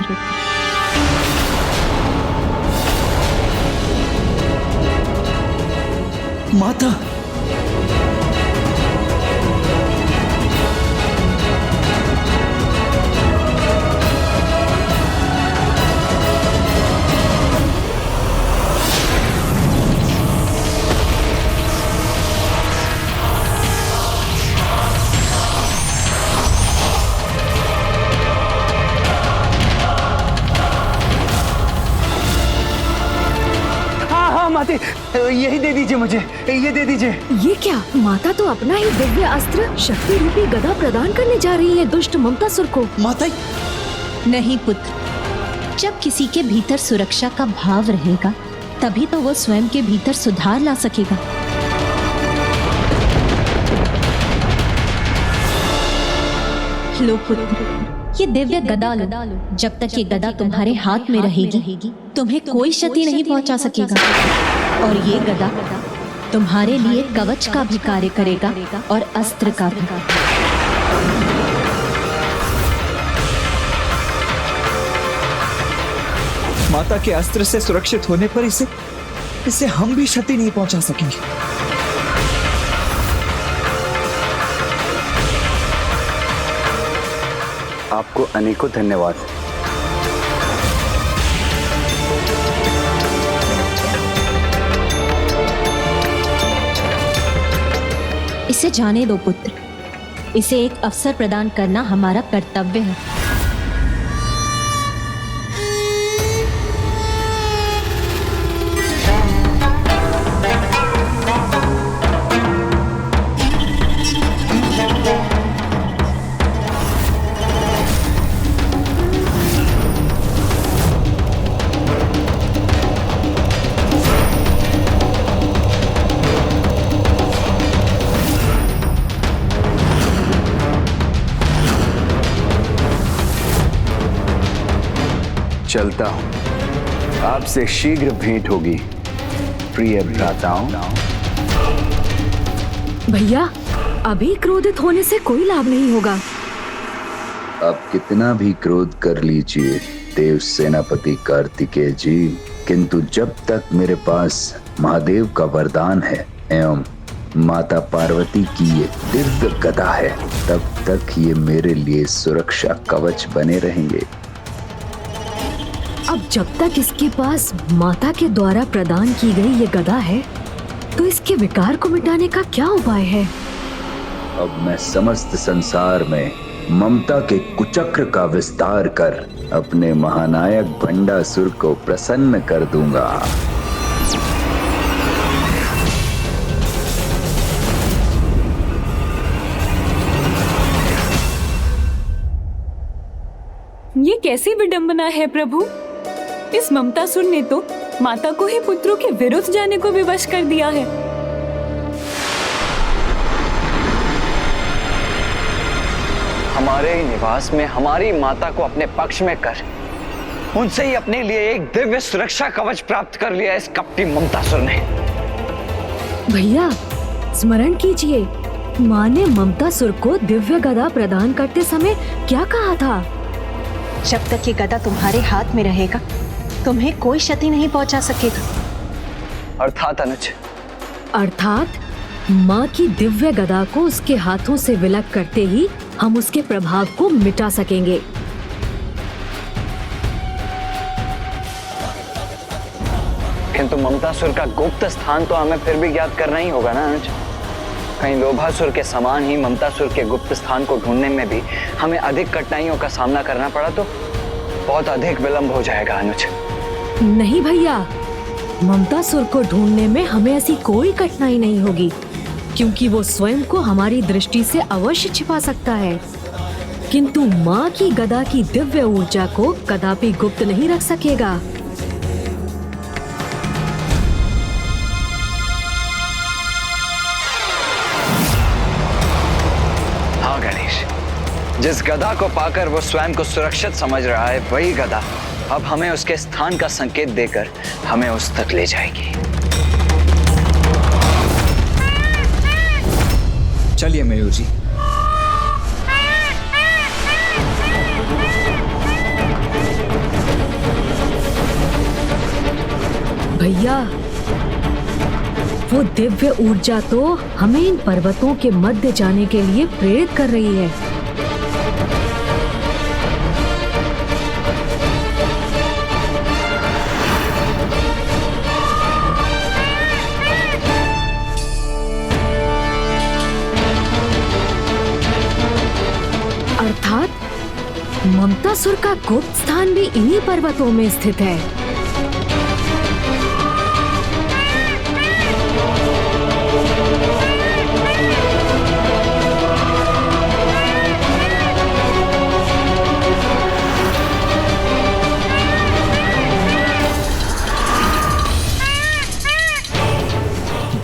माता, माते, यही दे दीजिए मुझे, ये दे दीजिए। ये क्या? माता तो अपना ही दिव्य अस्त्र शक्ति रूपी गदा प्रदान करने जा रही है दुष्ट ममतासुर को। माता, नहीं पुत्र, जब किसी के भीतर सुरक्षा का भाव रहेगा तभी तो वो स्वयं के भीतर सुधार ला सकेगा। लो पुत्र, ये दिव्य गदा लो। जब तक ये गदा तुम्हारे हाथ में रहेगी तुम्हें कोई क्षति नहीं पहुंचा सकेगा और ये गदा तुम्हारे लिए कवच का भी कार्य करेगा और अस्त्र का भी। माता के अस्त्र से सुरक्षित होने पर इसे हम भी क्षति नहीं पहुंचा सकेंगे। आपको अनेकों धन्यवाद। इसे जाने दो पुत्र, इसे एक अवसर प्रदान करना हमारा कर्तव्य है। चलता हूं, आपसे शीघ्र भेंट होगी प्रिय भ्राताओं। भैया, अभी क्रोधित होने से कोई लाभ नहीं होगा। आप कितना भी क्रोध कर लीजिए देव सेनापति कार्तिकेय जी, किंतु जब तक मेरे पास महादेव का वरदान है एवं माता पार्वती की ये दिव्य गदा है, तब तक ये मेरे लिए सुरक्षा कवच बने रहेंगे। अब जब तक इसके पास माता के द्वारा प्रदान की गई ये गदा है तो इसके विकार को मिटाने का क्या उपाय है? अब मैं समस्त संसार में ममता के कुचक्र का विस्तार कर अपने महानायक भंडासुर को प्रसन्न कर दूंगा। ये कैसी विडंबना है प्रभु? इस ममतासुर ने तो माता को ही पुत्रों के विरुद्ध जाने को विवश कर दिया है। हमारे ही निवास में हमारी माता को अपने पक्ष में कर उनसे ही अपने लिए एक दिव्य सुरक्षा कवच प्राप्त कर लिया इस कपटी ममतासुर ने। भैया, स्मरण कीजिए, माँ ने ममतासुर को दिव्य गदा प्रदान करते समय क्या कहा था? जब तक ये गदा तुम्हारे हाथ में रहेगा तुम्हें कोई क्षति नहीं पहुंचा सकेगा। अर्थात अनुज? अर्थात माँ की दिव्य गदा को उसके हाथों से विलग करते ही हम उसके प्रभाव को मिटा सकेंगे। किंतु ममतासुर का गुप्त स्थान तो हमें फिर भी ज्ञात करना ही होगा ना अनुज। कहीं लोभासुर के समान ही ममतासुर के गुप्त स्थान को ढूंढने में भी हमें अधिक कठिनाइयों का सामना करना पड़ा तो बहुत अधिक विलंब हो जाएगा अनुज। नहीं भैया, ममतासुर को ढूंढने में हमें ऐसी कोई कठिनाई नहीं होगी, क्योंकि वो स्वयं को हमारी दृष्टि से अवश्य छिपा सकता है, किंतु माँ की गदा की दिव्य ऊर्जा को कदापि गुप्त नहीं रख सकेगा। हाँ गणेश, जिस गदा को पाकर वो स्वयं को सुरक्षित समझ रहा है, वही गदा अब हमें उसके स्थान का संकेत देकर हमें उस तक ले जाएगी। चलिए मयूर जी। भैया, वो दिव्य ऊर्जा तो हमें इन पर्वतों के मध्य जाने के लिए प्रेरित कर रही है। अर्थात ममतासुर का गुप्त स्थान भी इन्हीं पर्वतों में स्थित है।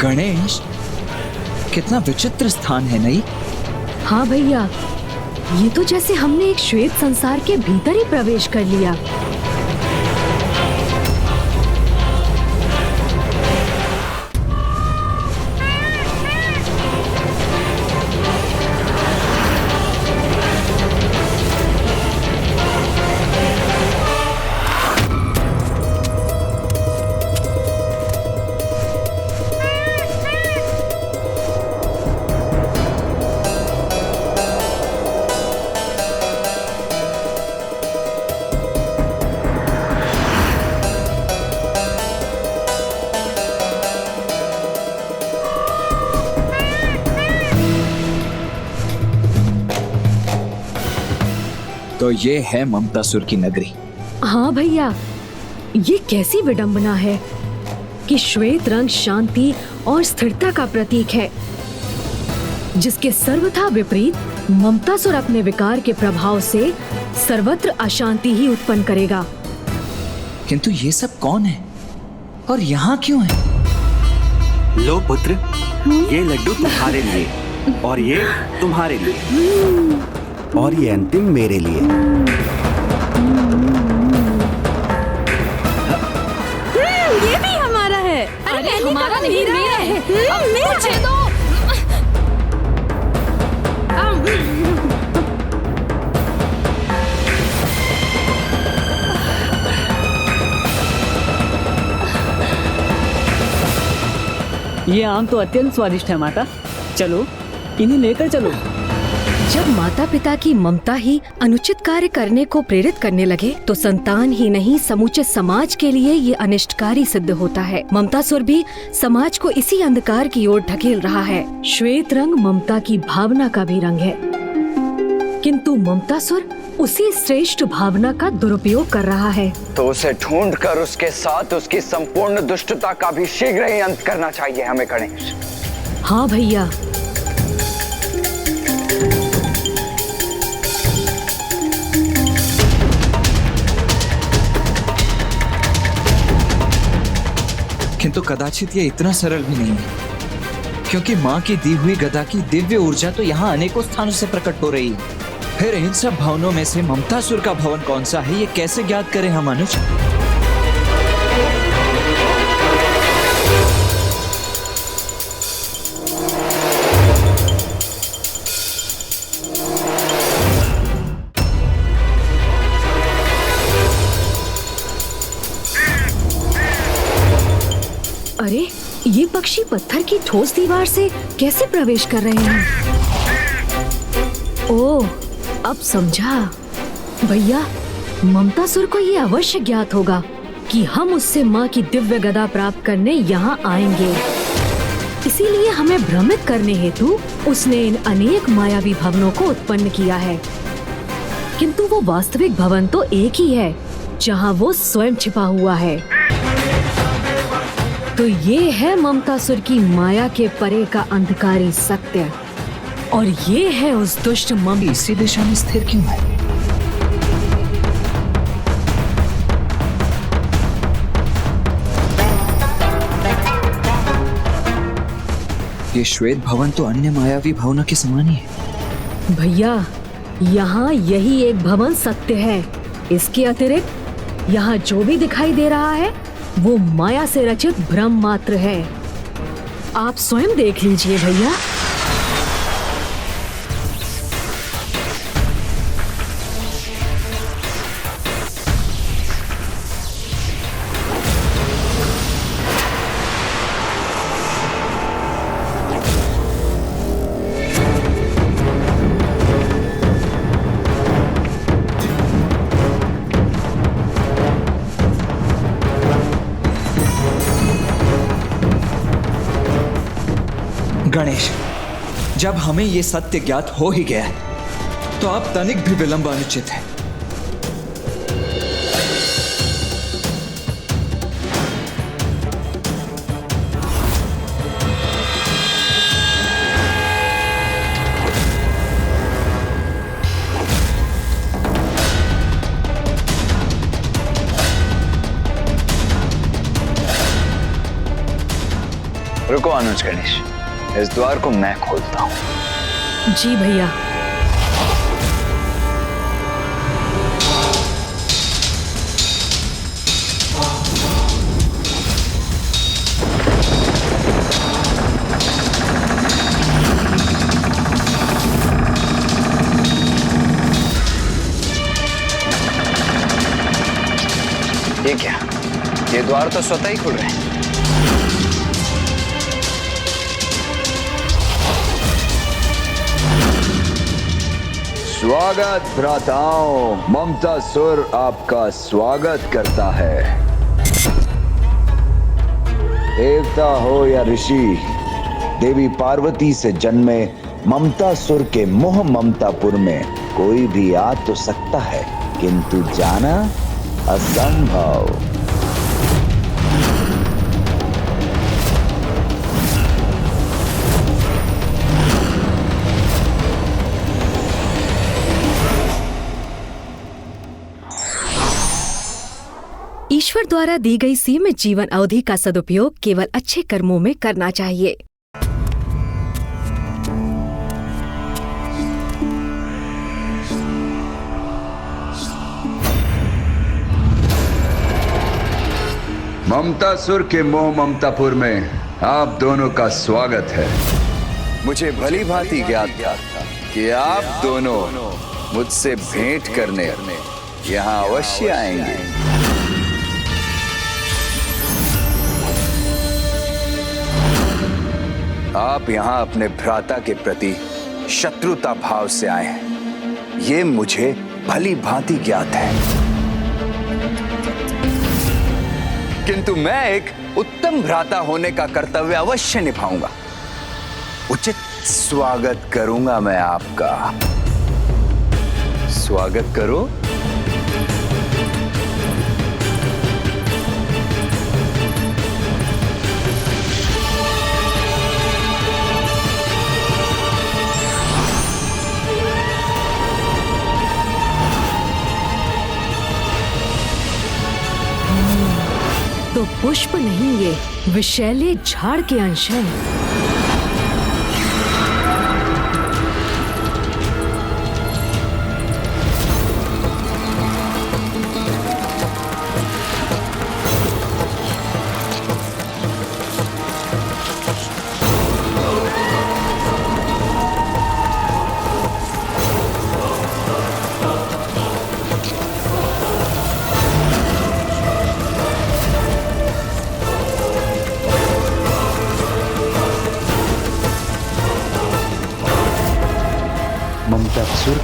गणेश, कितना विचित्र स्थान है नहीं? हाँ भैया, ये तो जैसे हमने एक श्वेत संसार के भीतर ही प्रवेश कर लिया। तो ये है ममतासुर की नगरी। हाँ भैया, ये कैसी विडंबना है कि श्वेत रंग शांति और स्थिरता का प्रतीक है, जिसके सर्वथा विपरीत ममतासुर अपने विकार के प्रभाव से सर्वत्र अशांति ही उत्पन्न करेगा। किंतु ये सब कौन है और यहाँ क्यों है? लो पुत्र, ये लड्डू तुम्हारे लिए और ये तुम्हारे लिए और ये अंतिम मेरे लिए। ये भी हमारा है। अरे हमारा नहीं, मेरा है। अब मुझे दो। ये आम तो अत्यंत स्वादिष्ट है माता, चलो इन्हें लेकर चलो। जब माता पिता की ममता ही अनुचित कार्य करने को प्रेरित करने लगे, तो संतान ही नहीं समूचे समाज के लिए ये अनिष्टकारी सिद्ध होता है। ममतासुर भी समाज को इसी अंधकार की ओर ढकेल रहा है। श्वेत रंग ममता की भावना का भी रंग है, किंतु ममतासुर उसी श्रेष्ठ भावना का दुरुपयोग कर रहा है। तो उसे ढूंढकर उसके साथ उसकी संपूर्ण दुष्टता का भी शीघ्र ही अंत करना चाहिए हमें गणेश। हाँ भैया। किंतु कदाचित ये इतना सरल भी नहीं है, क्योंकि माँ की दी हुई गदा की दिव्य ऊर्जा तो यहाँ अनेकों स्थानों से प्रकट हो रही है। फिर इन सब भवनों में से ममतासुर का भवन कौन सा है, ये कैसे ज्ञात करें हम अनुज? अरे ये पक्षी पत्थर की ठोस दीवार से कैसे प्रवेश कर रहे हैं? ओह, अब समझा। भैया, ममतासुर को ये अवश्य ज्ञात होगा कि हम उससे माँ की दिव्य गदा प्राप्त करने यहाँ आएंगे। इसीलिए हमें भ्रमित करने हेतु उसने इन अनेक मायावी भवनों को उत्पन्न किया है। किंतु वो वास्तविक भवन तो एक ही है, जहाँ वो स्वयं छिपा हुआ है। तो ये है ममतासुर की माया के परे का अंधकारी सत्य, और ये है उस दुष्ट इसी दिशा में स्थिर क्यों है? ये श्वेत भवन तो अन्य मायावी भवनों के समान ही है। भैया, यहाँ यही एक भवन सत्य है। इसके अतिरिक्त यहाँ जो भी दिखाई दे रहा है वो माया से रचित भ्रम मात्र है। आप स्वयं देख लीजिए भैया। गणेश, जब हमें ये सत्य ज्ञात हो ही गया है तो अब तनिक भी विलंब अनुचित है। रुको अनुज गणेश, इस द्वार को मैं खोलता हूँ। जी भैया। ये क्या? ये द्वार तो स्वतः ही खुल रहे हैं। स्वागत भ्राताओं, ममतासुर आपका स्वागत करता है। देवता हो या ऋषि, देवी पार्वती से जन्मे ममतासुर के मोह ममतापुर में कोई भी आ तो सकता है, किंतु जाना असंभव। ईश्वर द्वारा दी गई सीमित जीवन अवधि का सदुपयोग केवल अच्छे कर्मों में करना चाहिए। ममतासुर के मोह ममतापुर में आप दोनों का स्वागत है। मुझे भली भांति ज्ञात था कि आप दोनों मुझसे भेंट करने यहाँ अवश्य आएंगे। आप यहाँ अपने भ्राता के प्रति शत्रुता भाव से आए हैं, ये मुझे भली भांति ज्ञात है। किंतु मैं एक उत्तम भ्राता होने का कर्तव्य अवश्य निभाऊंगा। उचित स्वागत करूंगा मैं आपका। स्वागत करो। तो पुष्प नहीं, ये विषैले झाड़ के अंश हैं।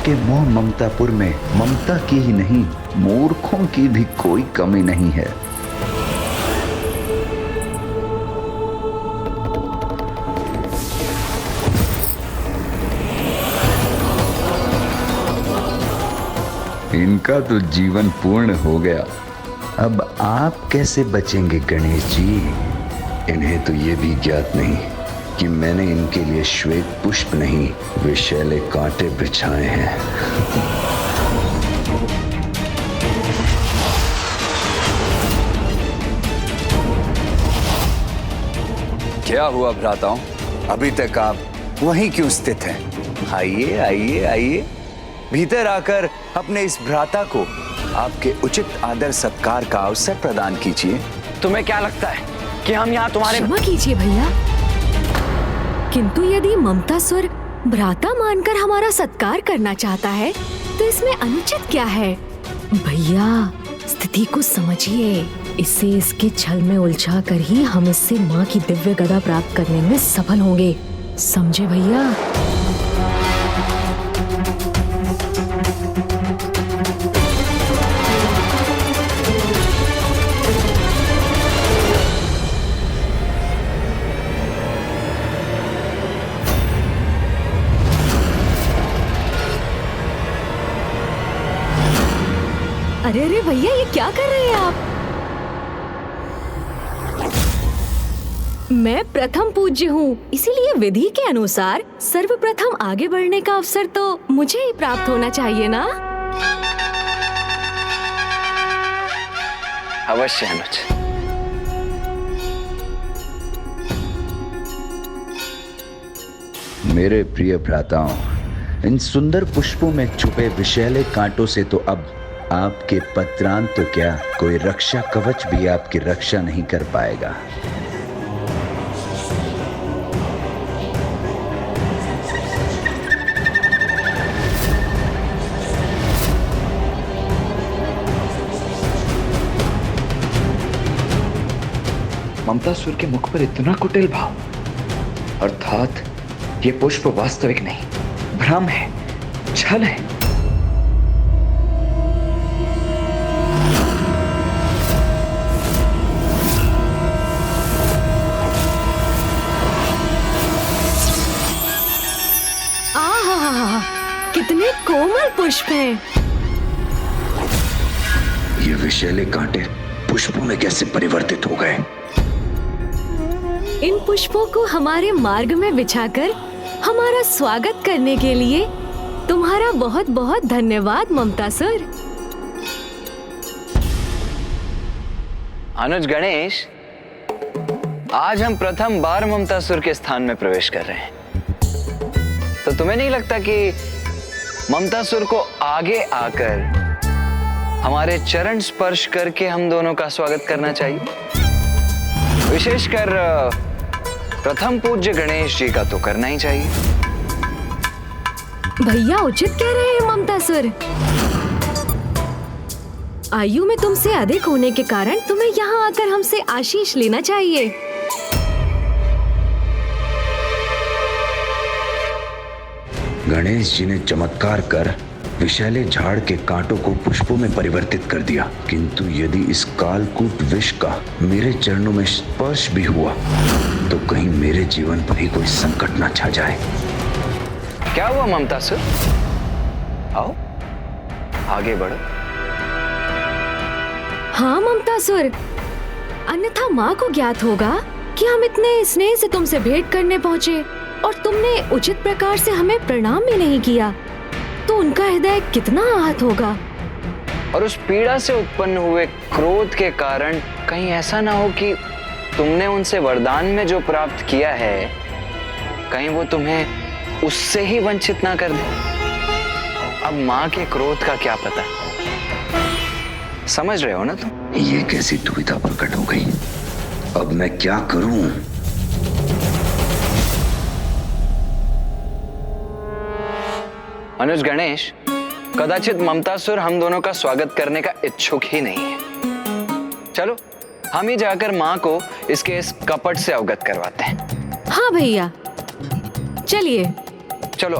आपके मोह ममतापुर में ममता की ही नहीं, मूर्खों की भी कोई कमी नहीं है। इनका तो जीवन पूर्ण हो गया, अब आप कैसे बचेंगे गणेश जी? इन्हें तो ये भी ज्ञात नहीं कि मैंने इनके लिए श्वेत पुष्प नहीं, विषैले कांटे बिछाए हैं। क्या हुआ भ्राताओं, अभी तक आप वहीं क्यों स्थित हैं? आइए आइए आइए, भीतर आकर अपने इस भ्राता को आपके उचित आदर सत्कार का अवसर प्रदान कीजिए। तुम्हें क्या लगता है कि हम यहाँ तुम्हारे... क्षमा कीजिए भैया, किंतु यदि ममतासुर भ्राता मानकर हमारा सत्कार करना चाहता है तो इसमें अनुचित क्या है? भैया स्थिति को समझिए, इसे इसके छल में उलझा कर ही हम इससे माँ की दिव्य गदा प्राप्त करने में सफल होंगे, समझे भैया? अरे अरे भैया, ये क्या कर रहे हैं आप? मैं प्रथम पूज्य हूँ, इसीलिए विधि के अनुसार सर्वप्रथम आगे बढ़ने का अवसर तो मुझे ही प्राप्त होना चाहिए ना? अवश्य अनुज। मेरे प्रिय भ्राताओं, इन सुंदर पुष्पों में छुपे विषैले कांटों से तो अब आपके पत्रांत तो क्या, कोई रक्षा कवच भी आपकी रक्षा नहीं कर पाएगा। ममतासुर के मुख पर इतना कुटिल भाव, अर्थात ये पुष्प वास्तविक नहीं, भ्रम है, छल है। आहा, कितने कोमल पुष्प हैं। ये विषैले कांटे पुष्पों में कैसे परिवर्तित हो गए? इन पुष्पों को हमारे मार्ग में बिछाकर हमारा स्वागत करने के लिए तुम्हारा बहुत बहुत धन्यवाद ममतासुर। अनुज गणेश, आज हम प्रथम बार ममतासुर के स्थान में प्रवेश कर रहे हैं, तो तुम्हें नहीं लगता कि ममतासुर को आगे आकर हमारे चरण स्पर्श करके हम दोनों का स्वागत करना चाहिए? विशेषकर प्रथम पूज्य गणेश जी का तो करना ही चाहिए। भैया उचित कह रहे हैं ममतासुर। आयु में तुमसे अधिक होने के कारण तुम्हें यहाँ आकर हमसे आशीष लेना चाहिए। गणेश जी ने चमत्कार कर विषैले झाड़ के कांटों को पुष्पों में परिवर्तित कर दिया, किंतु यदि इस कालकूट विष का मेरे चरणों में स्पर्श भी हुआ तो कहीं मेरे जीवन पर ही कोई संकट न छा जाए। क्या हुआ ममतासुर? आओ आगे बढ़ो। हाँ ममतासुर, अन्यथा माँ को ज्ञात होगा कि हम इतने स्नेह से तुमसे भेंट करने पहुँचे और तुमने उचित प्रकार से हमें प्रणाम भी नहीं किया, तो उनका हृदय कितना आहत होगा। और उस पीड़ा से उत्पन्न हुए क्रोध के कारण कहीं ऐसा ना हो कि तुमने उनसे वरदान में जो प्राप्त किया है, कहीं वो तुम्हें उससे ही वंचित ना कर दे। अब माँ के क्रोध का क्या पता, समझ रहे हो ना तुम? ये कैसी दुविधा प्रकट हो गई, अब मैं क्या करूं? अनुज गणेश, कदाचित ममतासुर हम दोनों का स्वागत करने का इच्छुक ही नहीं है। चलो हम ही जाकर माँ को इसके इस कपट से अवगत करवाते हैं। हाँ भैया, चलिए। चलो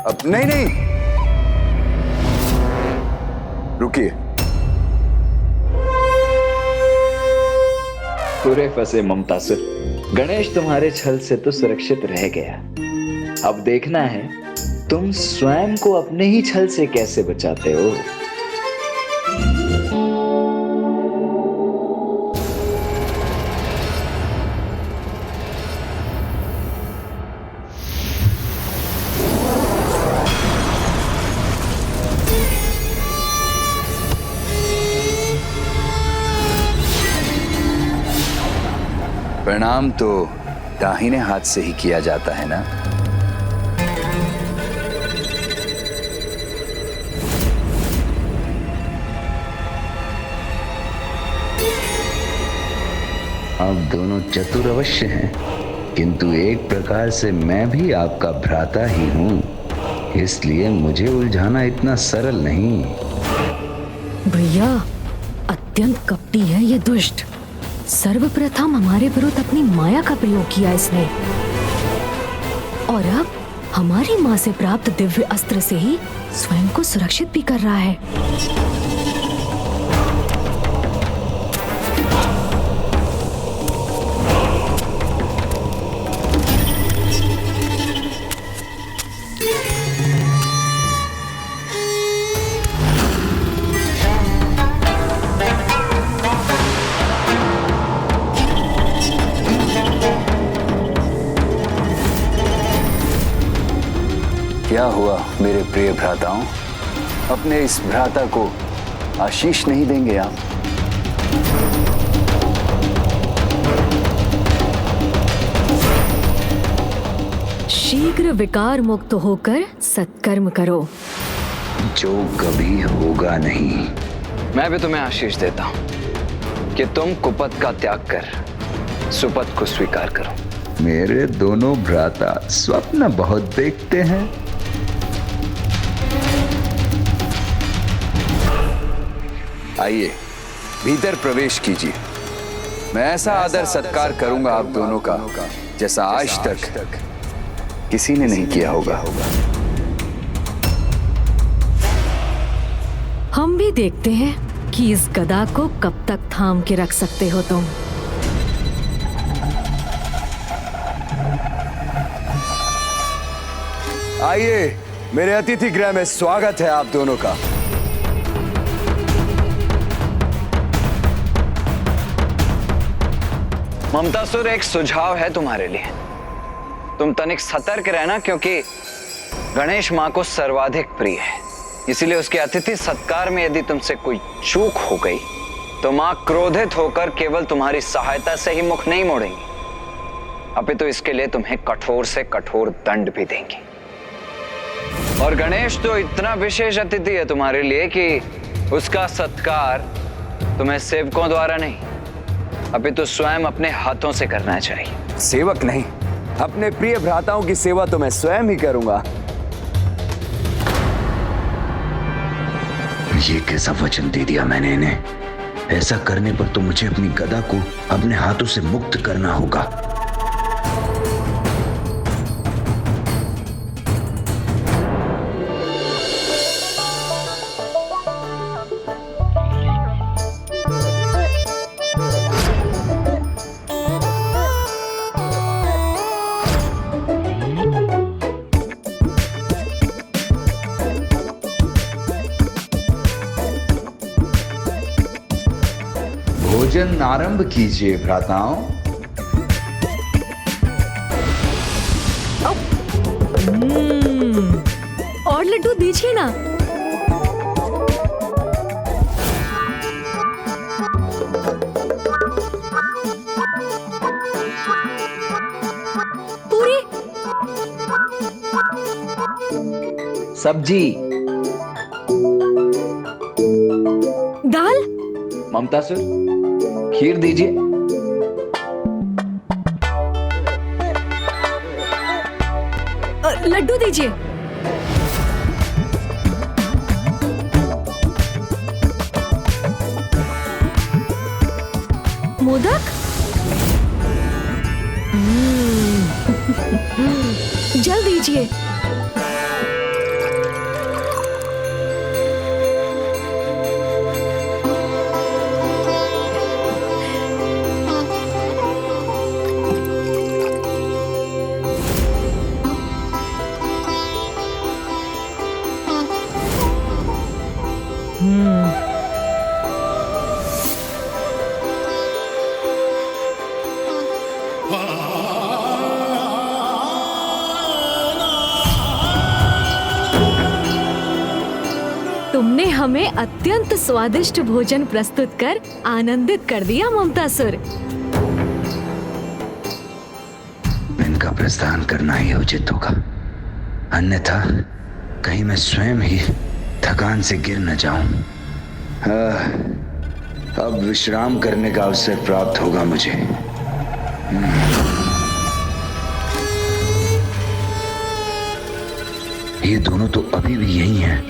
अब नहीं नहीं, रुकिए। पूरे फंसे ममतासुर। गणेश तुम्हारे छल से तो सुरक्षित रह गया। अब देखना है तुम स्वयं को अपने ही छल से कैसे बचाते हो। प्रणाम तो दाहिने हाथ से ही किया जाता है ना। आप दोनों चतुर अवश्य हैं, किंतु एक प्रकार से मैं भी आपका भ्राता ही हूं, इसलिए मुझे उलझाना इतना सरल नहीं। भैया, अत्यंत कपटी है ये दुष्ट। सर्वप्रथम हमारे विरुद्ध अपनी माया का प्रयोग किया इसने, और अब हमारी माँ से प्राप्त दिव्य अस्त्र से ही स्वयं को सुरक्षित भी कर रहा है। क्या हुआ मेरे प्रिय भ्राताओं, अपने इस भ्राता को आशीष नहीं देंगे आप? शीघ्र विकार मुक्त होकर सत्कर्म करो, जो कभी होगा नहीं। मैं भी तुम्हें आशीष देता हूं कि तुम कुपथ का त्याग कर सुपथ को स्वीकार करो। मेरे दोनों भ्राता स्वप्न बहुत देखते हैं। आइए भीतर प्रवेश कीजिए। मैं ऐसा आदर सत्कार करूंगा आप दोनों का जैसा आज तक किसी ने नहीं किया होगा। हम भी देखते हैं कि इस गदा को कब तक थाम के रख सकते हो तुम। आइए, मेरे अतिथि गृह में स्वागत है आप दोनों का। ममतासुर, एक सुझाव है तुम्हारे लिए। तुम तनिक सतर्क रहना, क्योंकि गणेश माँ को सर्वाधिक प्रिय है। इसीलिए उसके अतिथि सत्कार में यदि तुमसे कोई चूक हो गई तो माँ क्रोधित होकर केवल तुम्हारी सहायता से ही मुख नहीं मोड़ेंगी, अपितु इसके लिए तुम्हें कठोर से कठोर दंड भी देंगी। और गणेश तो इतना विशेष अतिथि है तुम्हारे लिए कि उसका सत्कार तुम्हें सेवकों द्वारा नहीं, अपितु स्वयं अपने हाथों से करना चाहिए। सेवक नहीं, अपने प्रिय भ्राताओं की सेवा तो मैं स्वयं ही करूंगा। ये कैसा वचन दे दिया मैंने इन्हें? ऐसा करने पर तो मुझे अपनी गदा को अपने हाथों से मुक्त करना होगा। भोजन आरंभ कीजिए भ्राताओं। और लड्डू दीजिए ना। पूरी सब्जी, दाल, ममतासुर खीर दीजिए। लड्डू दीजिए। मोदक, जल दीजिए। अत्यंत स्वादिष्ट भोजन प्रस्तुत कर आनंदित कर दिया ममतासुर। इनका प्रस्थान करना ही उचित होगा, अन्यथा कहीं मैं स्वयं ही थकान से गिर न जाऊं। अब विश्राम करने का अवसर प्राप्त होगा मुझे। ये दोनों तो अभी भी यही हैं।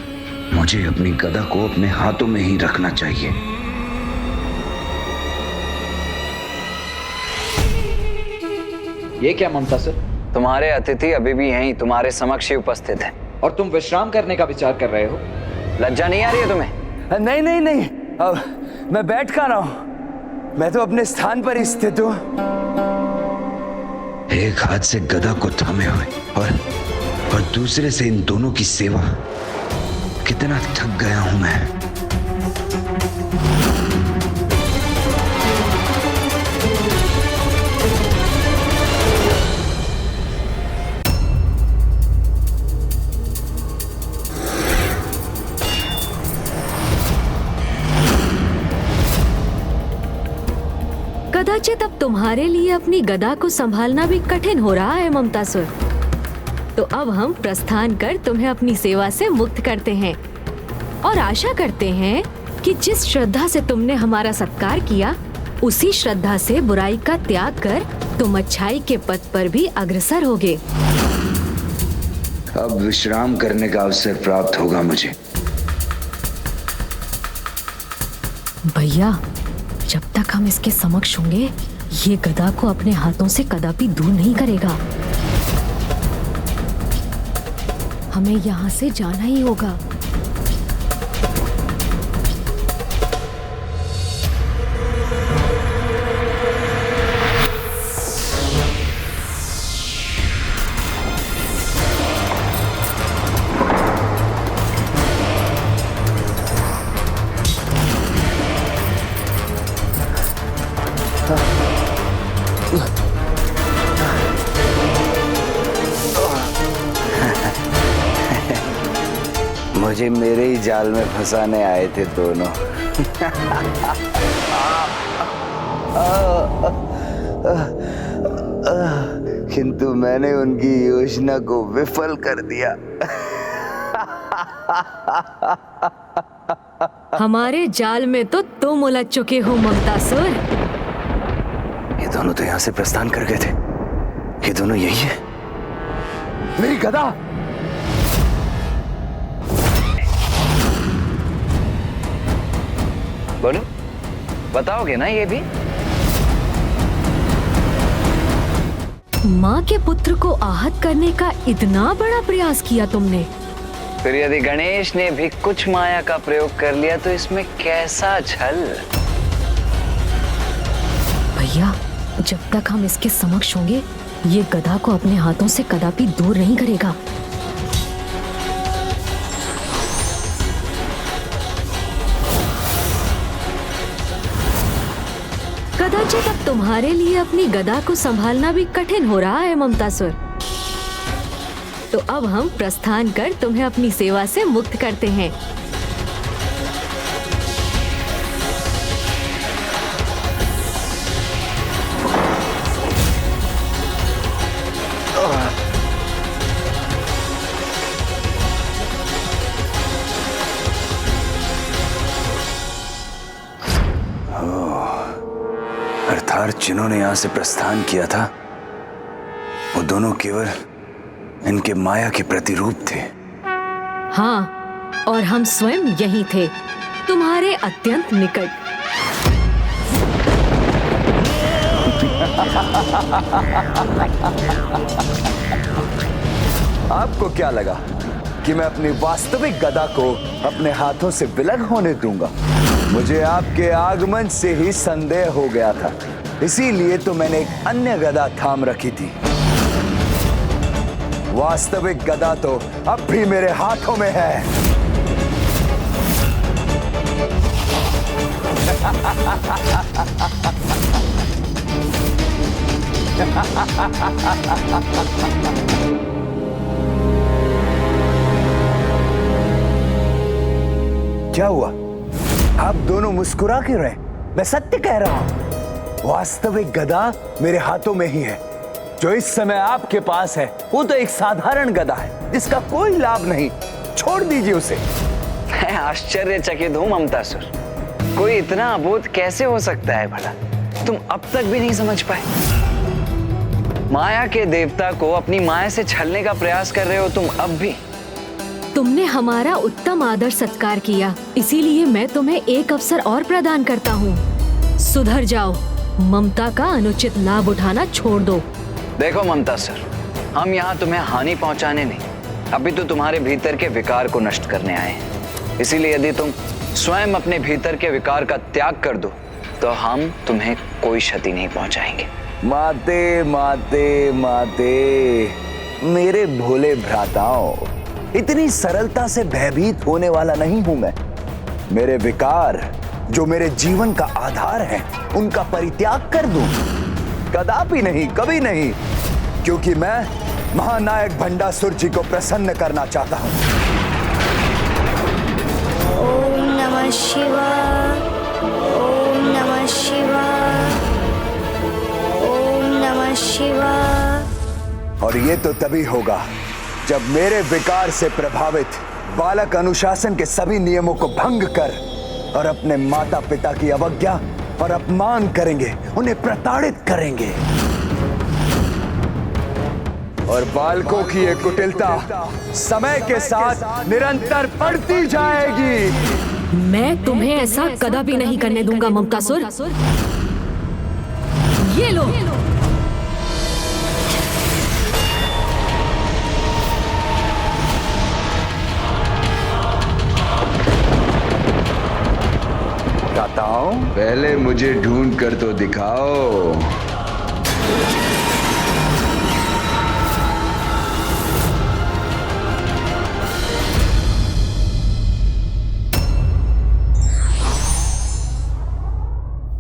मुझे अपनी गदा को अपने हाथों में ही रखना चाहिए। ये क्या ममतासुर? तुम्हारे अतिथि अभी भी यहीं तुम्हारे समक्ष ही उपस्थित हैं। और तुम विश्राम करने का विचार कर रहे हो? लज्जा नहीं आ रही है तुम्हें? नहीं नहीं नहीं, अब मैं बैठ कहाँ रहा हूं, मैं तो अपने स्थान पर ही स्थित हूं। एक हाथ से गदा को थामे हुए और दूसरे से इन दोनों की सेवा, कितना थक गया हूं मैं। कदाचित अब तुम्हारे लिए अपनी गदा को संभालना भी कठिन हो रहा है ममतासुर। तो अब हम प्रस्थान कर तुम्हें अपनी सेवा से मुक्त करते हैं और आशा करते हैं कि जिस श्रद्धा से तुमने हमारा सत्कार किया, उसी श्रद्धा से बुराई का त्याग कर तुम अच्छाई के पथ पर भी अग्रसर होगे। अब विश्राम करने का अवसर प्राप्त होगा मुझे। भैया, जब तक हम इसके समक्ष होंगे, ये गदा को अपने हाथों से कदापि दूर नहीं करेगा। हमें यहाँ से जाना ही होगा। मुझे मेरे ही जाल में फंसाने आए थे दोनों। किंतु मैंने उनकी योजना को विफल कर दिया। हमारे जाल में तो तुम उलझ चुके हो ममतासुर। ये दोनों तो यहाँ से प्रस्थान कर गए थे। ये दोनों यही है। मेरी गदा! बोलो, बताओगे ना ये भी? माँ के पुत्र को आहत करने का इतना बड़ा प्रयास किया तुमने। फिर यदि गणेश ने भी कुछ माया का प्रयोग कर लिया तो इसमें कैसा छल? भैया, जब तक हम इसके समक्ष होंगे, ये गदा को अपने हाथों से कदापि दूर नहीं करेगा। कदाचित अब तुम्हारे लिए अपनी गदा को संभालना भी कठिन हो रहा है ममतासुर। तो अब हम प्रस्थान कर तुम्हें अपनी सेवा से मुक्त करते हैं। अर्थात जिन्होंने यहां से प्रस्थान किया था, वो दोनों केवल इनके माया के प्रतिरूप थे। हाँ, और हम स्वयं यही थे, तुम्हारे अत्यंत निकट। आपको क्या लगा कि मैं अपनी वास्तविक गदा को अपने हाथों से विलग होने दूंगा? मुझे आपके आगमन से ही संदेह हो गया था, इसीलिए तो मैंने एक अन्य गदा थाम रखी थी। वास्तविक गदा तो अब भी मेरे हाथों में है। क्या हुआ? आप दोनों मुस्कुरा क्यों रहे? मैं सत्य कह रहा हूं। वास्तविक गदा मेरे हाथों में ही है। जो इस समय आपके पास है वो तो एक साधारण गदा है जिसका कोई लाभ नहीं। छोड़ दीजिए उसे। मैं आश्चर्यचकित हूं ममतासुर, कोई इतना अबोध कैसे हो सकता है भला? तुम अब तक भी नहीं समझ पाए? माया के देवता को अपनी माया से छलने का प्रयास कर रहे हो तुम अब भी। तुमने हमारा उत्तम आदर सत्कार किया, इसीलिए मैं तुम्हें एक अवसर और प्रदान करता हूँ। सुधर जाओ, ममता का अनुचित लाभ उठाना छोड़ दो। देखो ममतासुर, हम यहाँ तुम्हें हानि पहुँचाने नहीं, अभी तो तुम्हारे भीतर के विकार को नष्ट करने आए हैं। इसीलिए यदि तुम स्वयं अपने भीतर के विकार का त्याग कर दो तो हम तुम्हें कोई क्षति नहीं पहुँचाएंगे। माते माते माते, मेरे भोले भ्राताओं, इतनी सरलता से भयभीत होने वाला नहीं हूं मैं। मेरे विकार जो मेरे जीवन का आधार है उनका परित्याग कर दूं? कदापि नहीं, कभी नहीं, क्योंकि मैं महानायक भंडासुर जी को प्रसन्न करना चाहता हूं। ओम नमः शिवाय, ओम नमः शिवाय, ओम नमः शिवाय। और ये तो तभी होगा जब मेरे विकार से प्रभावित बालक अनुशासन के सभी नियमों को भंग कर और अपने माता पिता की अवज्ञा और अपमान करेंगे, उन्हें प्रताड़ित करेंगे। और बालकों की ये कुटिलता समय के साथ निरंतर बढ़ती जाएगी। मैं तुम्हें ऐसा कदापि नहीं करने दूंगा ममतासुर। ये लो। पहले मुझे ढूंढ कर तो दिखाओ।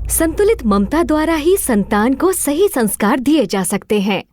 संतुलित ममता द्वारा ही संतान को सही संस्कार दिए जा सकते हैं।